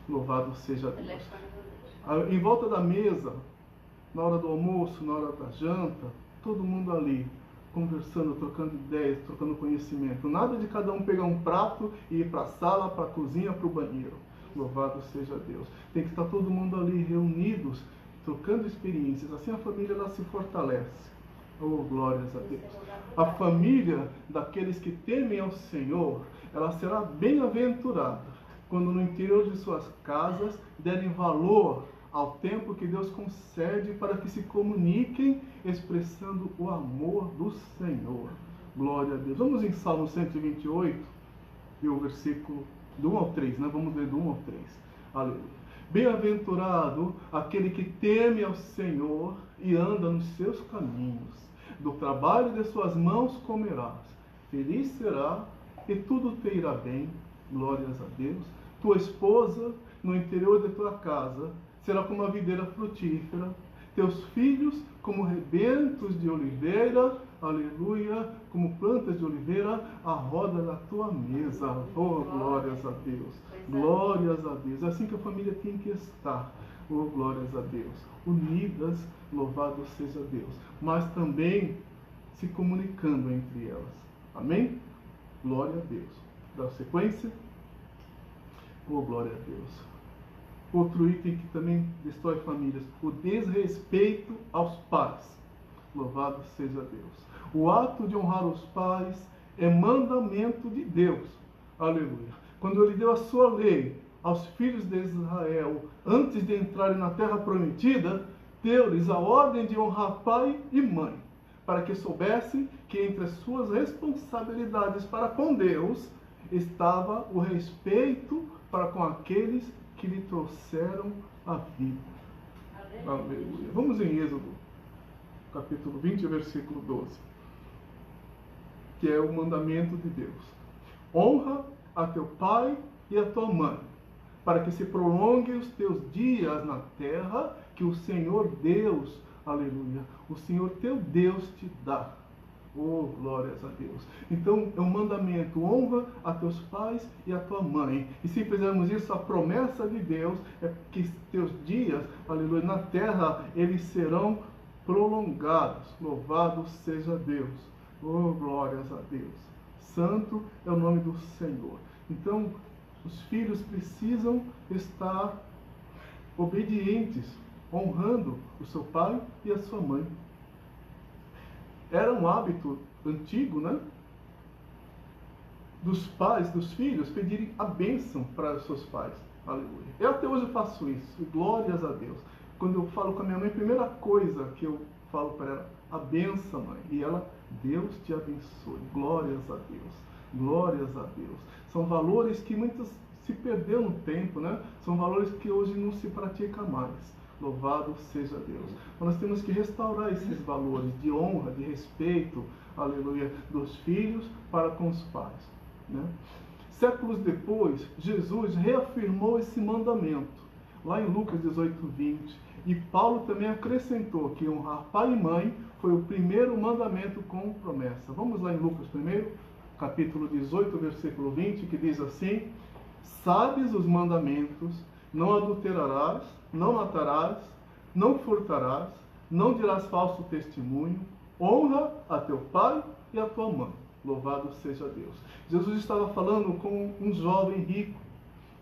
Louvado seja Deus. Em volta da mesa, na hora do almoço, na hora da janta, todo mundo ali, conversando, trocando ideias, trocando conhecimento. Nada de cada um pegar um prato e ir para a sala, para a cozinha, para o banheiro. Louvado seja Deus. Tem que estar todo mundo ali reunidos, trocando experiências. Assim a família ela se fortalece. Oh, glórias a Deus. A família daqueles que temem ao Senhor, ela será bem-aventurada quando no interior de suas casas derem valor ao tempo que Deus concede para que se comuniquem expressando o amor do Senhor. Glória a Deus. Vamos em Salmo 128 e o versículo do 1 ao 3, né? Vamos ler do 1 ao 3. Aleluia. Bem-aventurado aquele que teme ao Senhor e anda nos seus caminhos. Do trabalho de suas mãos comerás. Feliz será e tudo te irá bem. Glórias a Deus. Tua esposa no interior de tua casa será como uma videira frutífera, teus filhos como rebentos de oliveira, aleluia, como plantas de oliveira, à roda da tua mesa. Oh, glórias a Deus, glórias a Deus. É assim que a família tem que estar. Oh, glórias a Deus, unidas, louvado seja Deus, mas também se comunicando entre elas. Amém? Glória a Deus. Dá sequência? Oh, glória a Deus. Outro item que também destrói famílias, o desrespeito aos pais. Louvado seja Deus. O ato de honrar os pais é mandamento de Deus. Aleluia. Quando Ele deu a sua lei aos filhos de Israel, antes de entrarem na terra prometida, deu-lhes a ordem de honrar pai e mãe, para que soubessem que entre as suas responsabilidades para com Deus estava o respeito para com aqueles que lhe trouxeram a vida. Aleluia. Vamos em Êxodo, capítulo 20, versículo 12, que é o mandamento de Deus. Honra a teu pai e a tua mãe, para que se prolonguem os teus dias na terra que o Senhor Deus, aleluia, o Senhor teu Deus te dá. Oh, glórias a Deus. Então, é um mandamento: honra a teus pais e a tua mãe. E se fizermos isso, a promessa de Deus é que teus dias, aleluia, na terra, eles serão prolongados. Louvado seja Deus. Oh, glórias a Deus. Santo é o nome do Senhor. Então, os filhos precisam estar obedientes, honrando o seu pai e a sua mãe. Era um hábito antigo, né? Dos pais, dos filhos, pedirem a bênção para os seus pais. Aleluia. Eu até hoje faço isso. Glórias a Deus. Quando eu falo com a minha mãe, a primeira coisa que eu falo para ela: a benção, mãe. E ela: Deus te abençoe. Glórias a Deus. Glórias a Deus. São valores que muitos se perderam no tempo, né? São valores que hoje não se pratica mais. Louvado seja Deus. Mas nós temos que restaurar esses valores de honra, de respeito, aleluia, dos filhos para com os pais, né? Séculos depois, Jesus reafirmou esse mandamento, lá em Lucas 18:20. E Paulo também acrescentou que honrar pai e mãe foi o primeiro mandamento com promessa. Vamos lá em Lucas primeiro, capítulo 18, versículo 20, que diz assim: sabes os mandamentos: não adulterarás, não matarás, não furtarás, não dirás falso testemunho, honra a teu pai e a tua mãe. Louvado seja Deus. Jesus estava falando com um jovem rico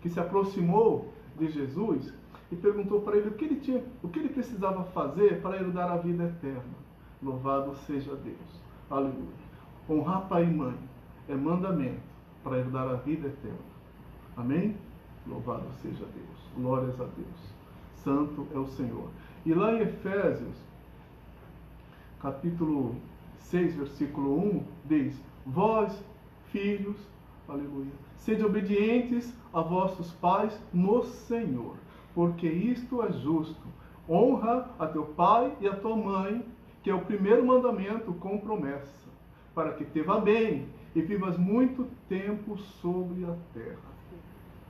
que se aproximou de Jesus e perguntou para ele o que ele precisava fazer para herdar a vida eterna. Louvado seja Deus. Aleluia. Honrar pai e mãe é mandamento para herdar a vida eterna. Amém? Louvado seja Deus. Glórias a Deus. Santo é o Senhor. E lá em Efésios, capítulo 6, versículo 1, diz: vós, filhos, aleluia, sede obedientes a vossos pais no Senhor, porque isto é justo. Honra a teu pai e a tua mãe, que é o primeiro mandamento com promessa, para que te vá bem e vivas muito tempo sobre a terra.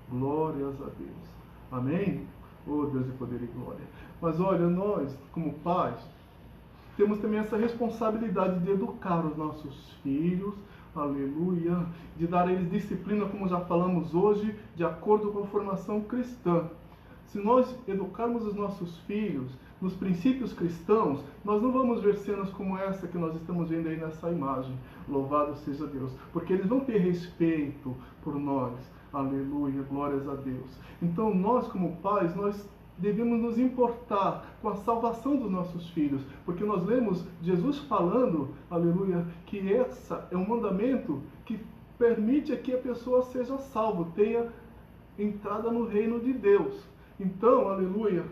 Glórias a Deus. Amém? Oh, Deus de poder e glória. Mas olha, nós, como pais, temos também essa responsabilidade de educar os nossos filhos, aleluia, de dar a eles disciplina, como já falamos hoje, de acordo com a formação cristã. Se nós educarmos os nossos filhos nos princípios cristãos, nós não vamos ver cenas como essa que nós estamos vendo aí nessa imagem. Louvado seja Deus. Porque eles vão ter respeito por nós. Aleluia, glórias a Deus. Então nós, como pais, nós devemos nos importar com a salvação dos nossos filhos, porque nós lemos Jesus falando, aleluia, que essa é um mandamento que permite que a pessoa seja salva, tenha entrada no reino de Deus. Então, aleluia,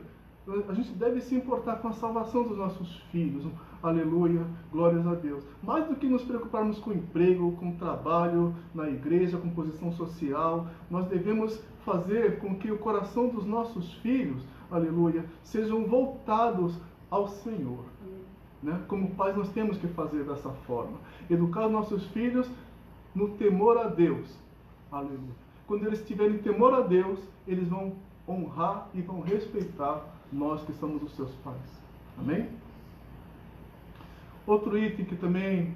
a gente deve se importar com a salvação dos nossos filhos. Aleluia, glórias a Deus. Mais do que nos preocuparmos com emprego, com trabalho na igreja, com posição social, nós devemos fazer com que o coração dos nossos filhos, aleluia, sejam voltados ao Senhor. Né? Como pais, nós temos que fazer dessa forma. Educar os nossos filhos no temor a Deus. Aleluia. Quando eles tiverem temor a Deus, eles vão honrar e vão respeitar nós que somos os seus pais. Amém? Outro item que também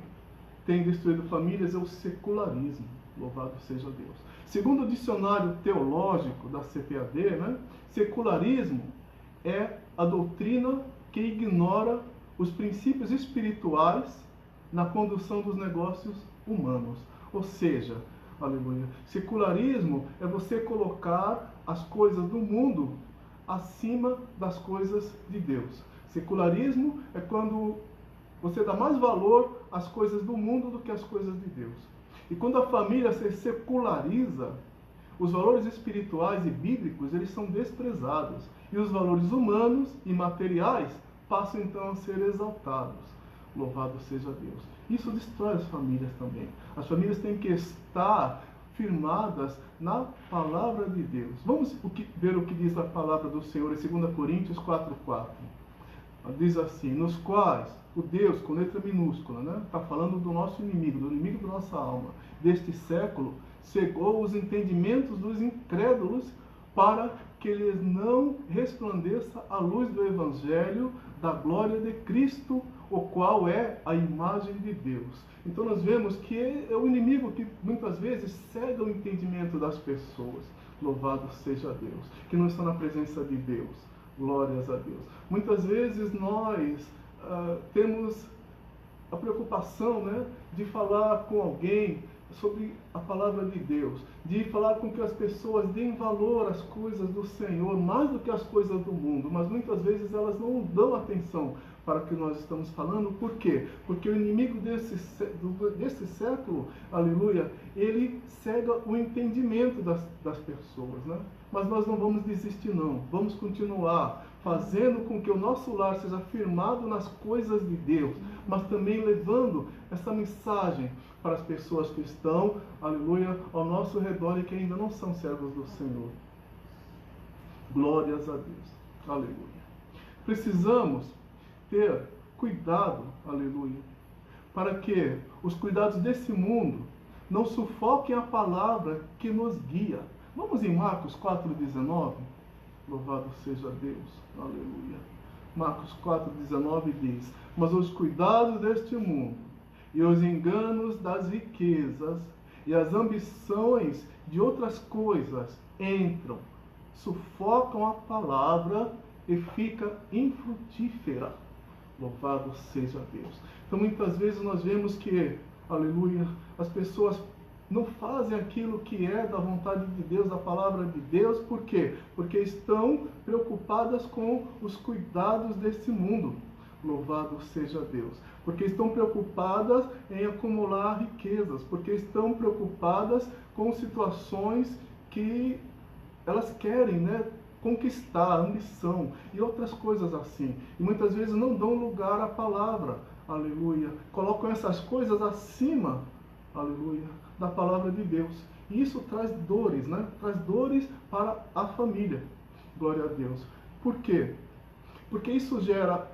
tem destruído famílias é o secularismo. Louvado seja Deus. Segundo o dicionário teológico da CPAD, né, secularismo é a doutrina que ignora os princípios espirituais na condução dos negócios humanos. Ou seja, aleluia, secularismo é você colocar as coisas do mundo acima das coisas de Deus. Secularismo é quando você dá mais valor às coisas do mundo do que às coisas de Deus. E quando a família se seculariza, os valores espirituais e bíblicos, eles são desprezados. E os valores humanos e materiais passam então a ser exaltados. Louvado seja Deus. Isso destrói as famílias também. As famílias têm que estar firmadas na palavra de Deus. Vamos ver o que diz a palavra do Senhor em 2 Coríntios 4:4. Diz assim: nos quais o Deus, com letra minúscula, né, está falando do nosso inimigo, do inimigo da nossa alma, deste século, cegou os entendimentos dos incrédulos para que lhes não resplandeça a luz do Evangelho da glória de Cristo, o qual é a imagem de Deus. Então nós vemos que é o inimigo que muitas vezes cega o entendimento das pessoas. Louvado seja Deus, que não estão na presença de Deus. Glórias a Deus. Muitas vezes nós temos a preocupação, né, de falar com alguém sobre a palavra de Deus, de falar com que as pessoas deem valor às coisas do Senhor mais do que às coisas do mundo, mas muitas vezes elas não dão atenção para o que nós estamos falando. Por quê? Porque o inimigo desse século, aleluia, ele cega o entendimento das pessoas, né? Mas nós não vamos desistir não, vamos continuar fazendo com que o nosso lar seja firmado nas coisas de Deus, mas também levando essa mensagem para as pessoas que estão, aleluia, ao nosso redor e que ainda não são servos do Senhor. Glórias a Deus, aleluia. Precisamos ter cuidado, aleluia, para que os cuidados desse mundo não sufoquem a palavra que nos guia. Vamos em Marcos 4,19? Louvado seja Deus, aleluia. Marcos 4,19 diz: mas os cuidados deste mundo e os enganos das riquezas e as ambições de outras coisas entram, sufocam a palavra e fica infrutífera. Louvado seja Deus. Então muitas vezes nós vemos que, aleluia, as pessoas não fazem aquilo que é da vontade de Deus, da palavra de Deus. Por quê? Porque estão preocupadas com os cuidados desse mundo. Louvado seja Deus. Porque estão preocupadas em acumular riquezas, porque estão preocupadas com situações que elas querem, né, conquistar, ambição e outras coisas assim. E muitas vezes não dão lugar à palavra, aleluia. Colocam essas coisas acima, aleluia, da palavra de Deus. E isso traz dores, né? Traz dores para a família. Glória a Deus. Por quê? Porque isso gera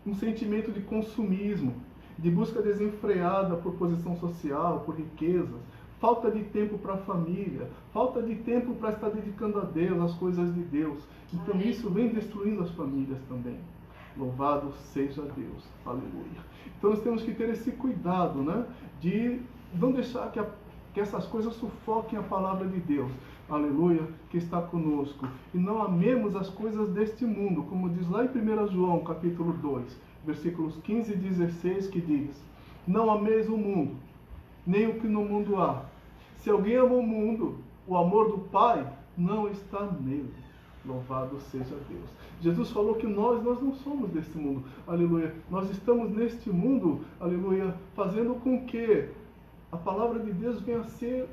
um sentimento de consumismo, de busca desenfreada por posição social, por riquezas, falta de tempo para a família, falta de tempo para estar dedicando a Deus, as coisas de Deus. Então isso vem destruindo as famílias também. Louvado seja Deus. Aleluia. Então nós temos que ter esse cuidado, né, de não deixar que essas coisas sufoquem a palavra de Deus. Aleluia, que está conosco. E não amemos as coisas deste mundo, como diz lá em 1 João, capítulo 2, versículos 15 e 16, que diz: não ameis o mundo, nem o que no mundo há. Se alguém ama o mundo, o amor do Pai não está nele. Louvado seja Deus. Jesus falou que nós não somos deste mundo. Aleluia. Nós estamos neste mundo, aleluia, fazendo com que a palavra de Deus venha a ser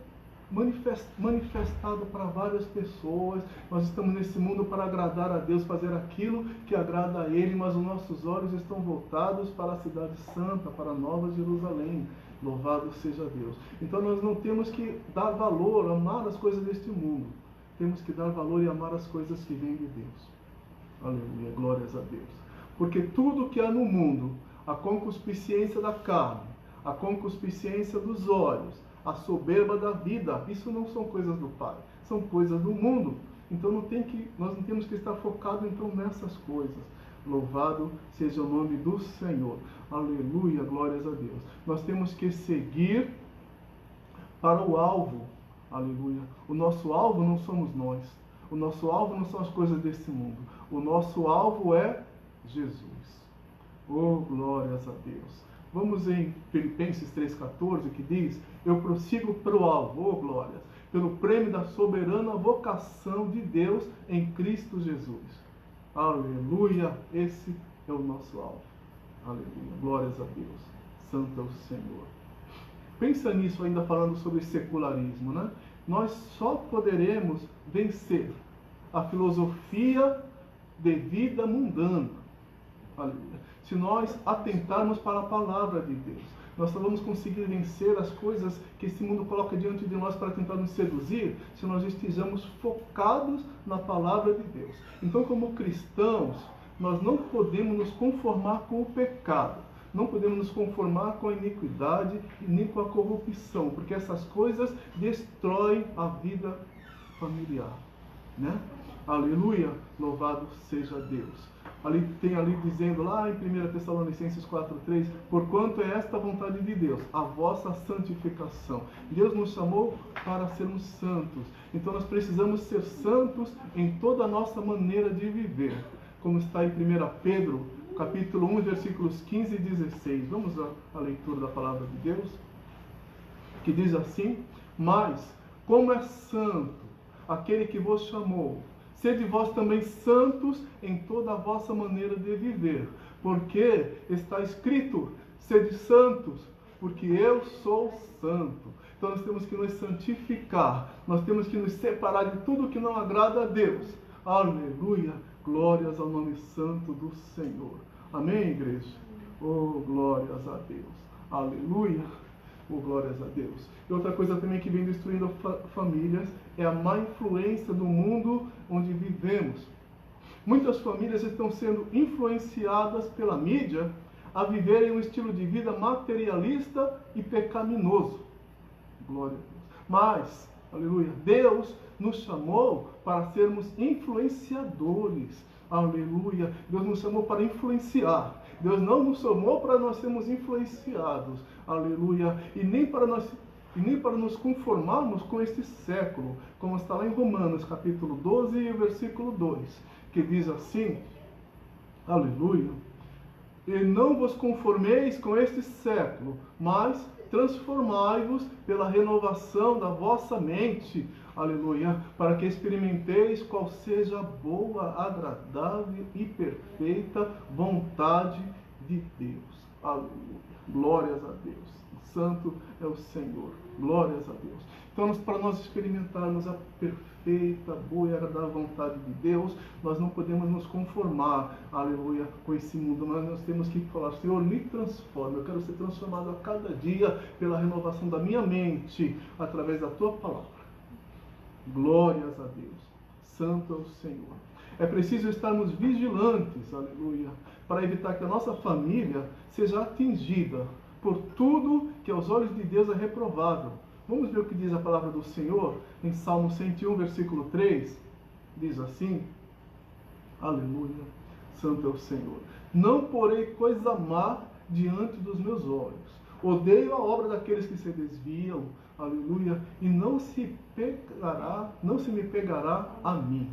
manifestada para várias pessoas. Nós estamos nesse mundo para agradar a Deus, fazer aquilo que agrada a Ele, mas os nossos olhos estão voltados para a cidade santa, para a Nova Jerusalém. Louvado seja Deus. Então nós não temos que dar valor, amar as coisas deste mundo. Temos que dar valor e amar as coisas que vêm de Deus. Aleluia, glórias a Deus. Porque tudo que há no mundo, a concupiscência da carne, a concupiscência dos olhos, a soberba da vida, isso não são coisas do Pai, são coisas do mundo. Então nós não temos que estar focados então nessas coisas. Louvado seja o nome do Senhor. Aleluia, glórias a Deus. Nós temos que seguir para o alvo. Aleluia. O nosso alvo não somos nós. O nosso alvo não são as coisas desse mundo. O nosso alvo é Jesus. Oh, glórias a Deus. Vamos em Filipenses 3,14, que diz: eu prossigo para o alvo, oh glórias, pelo prêmio da soberana vocação de Deus em Cristo Jesus. Aleluia, esse é o nosso alvo. Aleluia, glórias a Deus. Santo é o Senhor. Pensa nisso ainda falando sobre secularismo, né? Nós só poderemos vencer a filosofia de vida mundana. Aleluia. Se nós atentarmos para a palavra de Deus, nós só vamos conseguir vencer as coisas que esse mundo coloca diante de nós para tentar nos seduzir, se nós estejamos focados na palavra de Deus. Então, como cristãos, nós não podemos nos conformar com o pecado, não podemos nos conformar com a iniquidade e nem com a corrupção, porque essas coisas destroem a vida familiar, né? Aleluia, louvado seja Deus. Tem ali dizendo lá em 1 Tessalonicenses 4:3, porquanto é esta a vontade de Deus, a vossa santificação. Deus nos chamou para sermos santos. Então nós precisamos ser santos em toda a nossa maneira de viver. Como está em 1 Pedro, capítulo 1, versículos 15 e 16. Vamos à leitura da palavra de Deus, que diz assim: mas, como é santo aquele que vos chamou, sede vós também santos em toda a vossa maneira de viver, porque está escrito, sede santos, porque eu sou santo. Então nós temos que nos santificar, nós temos que nos separar de tudo que não agrada a Deus. Aleluia, glórias ao nome santo do Senhor. Amém, igreja? Oh, glórias a Deus. Aleluia. Oh, glórias a Deus. E outra coisa também que vem destruindo famílias é a má influência do mundo onde vivemos. Muitas famílias estão sendo influenciadas pela mídia a viverem um estilo de vida materialista e pecaminoso. Glória a Deus. Mas, aleluia, Deus nos chamou para sermos influenciadores. Aleluia. Deus nos chamou para influenciar. Deus não nos chamou para nós sermos influenciados. Aleluia. E nem para nos conformarmos com este século, como está lá em Romanos, capítulo 12 e versículo 2, que diz assim, aleluia, e não vos conformeis com este século, mas transformai-vos pela renovação da vossa mente, aleluia, para que experimenteis qual seja a boa, agradável e perfeita vontade de Deus. Aleluia. Glórias a Deus. Santo é o Senhor. Glórias a Deus. Então, para nós experimentarmos a perfeita, boa e agradável vontade de Deus, nós não podemos nos conformar, aleluia, com esse mundo, mas nós temos que falar, Senhor, me transforma, eu quero ser transformado a cada dia pela renovação da minha mente, através da Tua palavra. Glórias a Deus. Santo é o Senhor. É preciso estarmos vigilantes, aleluia, para evitar que a nossa família seja atingida por tudo que aos olhos de Deus é reprovável. Vamos ver o que diz a palavra do Senhor em Salmo 101, versículo 3. Diz assim, aleluia, santo é o Senhor. Não porei coisa má diante dos meus olhos. Odeio a obra daqueles que se desviam, aleluia, e não se me pegará a mim.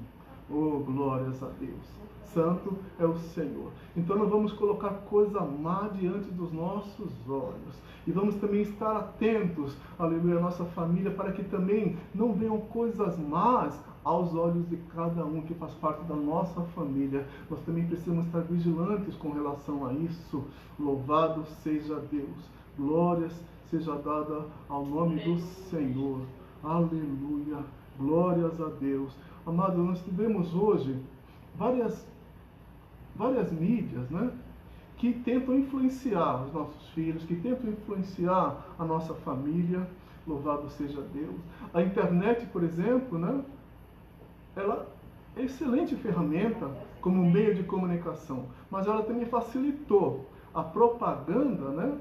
Oh, glórias a Deus. Santo é o Senhor. Então nós vamos colocar coisa má diante dos nossos olhos. E vamos também estar atentos, aleluia, à nossa família, para que também não venham coisas más aos olhos de cada um que faz parte da nossa família. Nós também precisamos estar vigilantes com relação a isso. Louvado seja Deus. Glórias seja dada ao nome do Senhor. Aleluia. Glórias a Deus. Amados, nós tivemos hoje várias mídias, né, que tentam influenciar os nossos filhos, que tentam influenciar a nossa família. Louvado seja Deus. A internet, por exemplo, né, ela é excelente ferramenta como meio de comunicação, mas ela também facilitou a propaganda, né,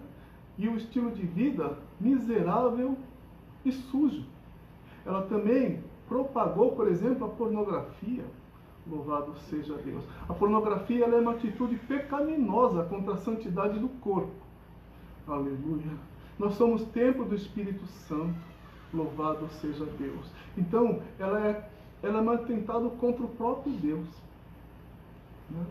e o estilo de vida miserável e sujo. Ela também propagou, por exemplo, a pornografia. Louvado seja Deus. A pornografia ela é uma atitude pecaminosa contra a santidade do corpo. Aleluia. Nós somos templo do Espírito Santo. Louvado seja Deus. Então, ela é um atentado contra o próprio Deus. Né?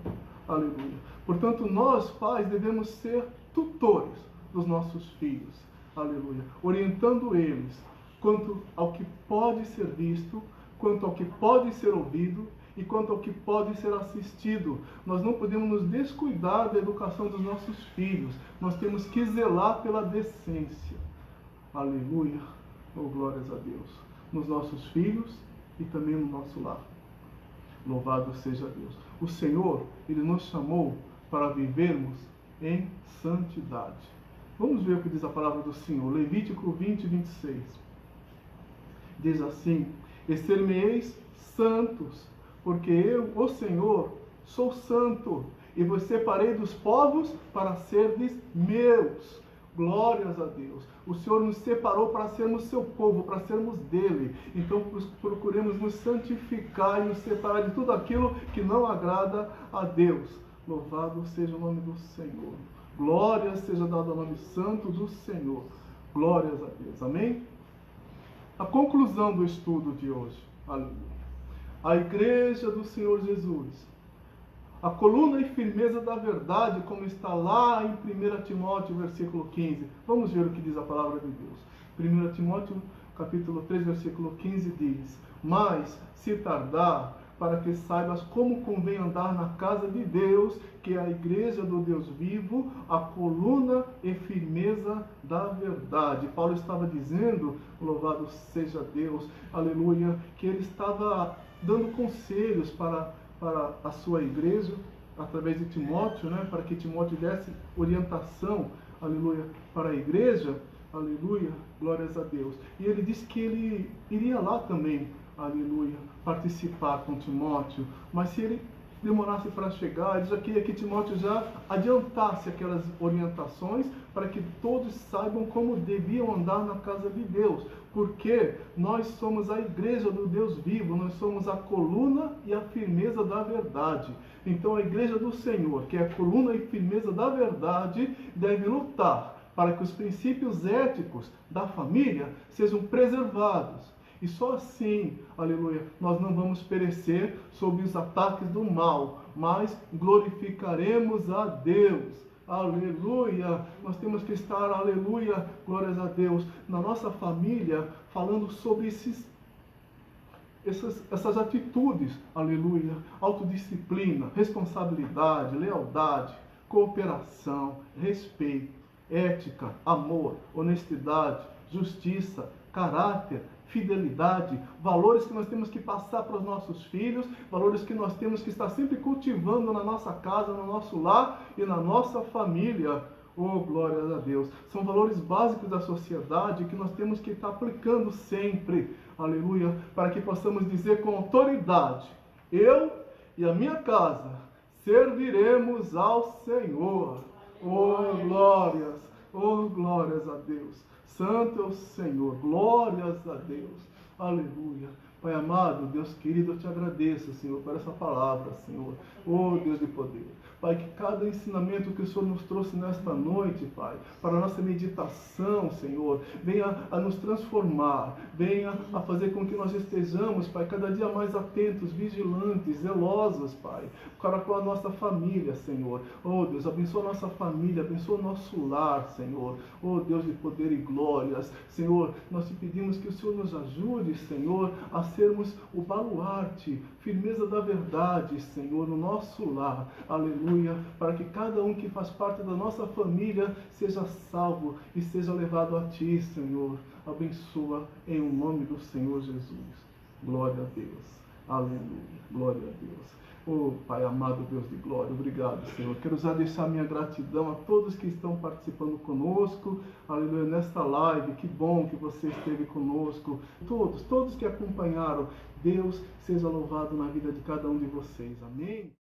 Aleluia. Portanto, nós, pais, devemos ser tutores dos nossos filhos. Aleluia. Orientando eles quanto ao que pode ser visto, quanto ao que pode ser ouvido e quanto ao que pode ser assistido. Nós não podemos nos descuidar da educação dos nossos filhos. Nós temos que zelar pela decência. Aleluia. Oh, glórias a Deus. Nos nossos filhos e também no nosso lar. Louvado seja Deus. O Senhor, Ele nos chamou para vivermos em santidade. Vamos ver o que diz a palavra do Senhor. Levítico 20, 26. Diz assim, e ser-me-eis santos, porque eu, o Senhor, sou santo, e vos separei dos povos para serdes meus. Glórias a Deus. O Senhor nos separou para sermos seu povo, para sermos dele. Então procuremos nos santificar e nos separar de tudo aquilo que não agrada a Deus. Louvado seja o nome do Senhor. Glória seja dada ao nome santo do Senhor. Glórias a Deus. Amém? A conclusão do estudo de hoje. Aleluia. A igreja do Senhor Jesus. A coluna e firmeza da verdade, como está lá em 1 Timóteo, versículo 15. Vamos ver o que diz a palavra de Deus. 1 Timóteo, capítulo 3, versículo 15 diz: Mas, se tardar, para que saibas como convém andar na casa de Deus, que é a igreja do Deus vivo, a coluna e firmeza da verdade. Paulo estava dizendo, louvado seja Deus, aleluia, que ele estava dando conselhos para a sua igreja, através de Timóteo, para que Timóteo desse orientação, aleluia, para a igreja, aleluia, glórias a Deus. E ele disse que ele iria lá também, aleluia, participar com Timóteo, mas se ele demorasse para chegar, ele já queria que Timóteo já adiantasse aquelas orientações para que todos saibam como deviam andar na casa de Deus, porque nós somos a igreja do Deus vivo, nós somos a coluna e a firmeza da verdade. Então a igreja do Senhor, que é a coluna e firmeza da verdade, deve lutar para que os princípios éticos da família sejam preservados. E só assim, aleluia, nós não vamos perecer sob os ataques do mal, mas glorificaremos a Deus. Aleluia! Nós temos que estar, aleluia, glórias a Deus, na nossa família, falando sobre essas atitudes, aleluia, autodisciplina, responsabilidade, lealdade, cooperação, respeito, ética, amor, honestidade, justiça, caráter, fidelidade, valores que nós temos que passar para os nossos filhos, valores que nós temos que estar sempre cultivando na nossa casa, no nosso lar e na nossa família. Oh, glórias a Deus! São valores básicos da sociedade que nós temos que estar aplicando sempre, aleluia, para que possamos dizer com autoridade: eu e a minha casa serviremos ao Senhor. Oh, glórias! Oh, glórias a Deus! Santo é o Senhor, glórias a Deus, aleluia. Pai amado, Deus querido, eu te agradeço, Senhor, por essa palavra, Senhor. Oh, Deus de poder. Pai, que cada ensinamento que o Senhor nos trouxe nesta noite, Pai, para a nossa meditação, Senhor, venha a nos transformar, venha a fazer com que nós estejamos, Pai, cada dia mais atentos, vigilantes, zelosos, Pai, para com a nossa família, Senhor. Oh, Deus, abençoa a nossa família, abençoa o nosso lar, Senhor. Oh, Deus de poder e glórias, Senhor, nós te pedimos que o Senhor nos ajude, Senhor, a sermos o baluarte, firmeza da verdade, Senhor, no nosso lar. Aleluia. Para que cada um que faz parte da nossa família seja salvo e seja levado a Ti, Senhor. Abençoa em o nome do Senhor Jesus. Glória a Deus. Aleluia. Glória a Deus. Oh, Pai amado, Deus de glória, obrigado, Senhor. Quero já deixar minha gratidão a todos que estão participando conosco, aleluia, nesta live. Que bom que você esteve conosco. Todos que acompanharam. Deus seja louvado na vida de cada um de vocês. Amém?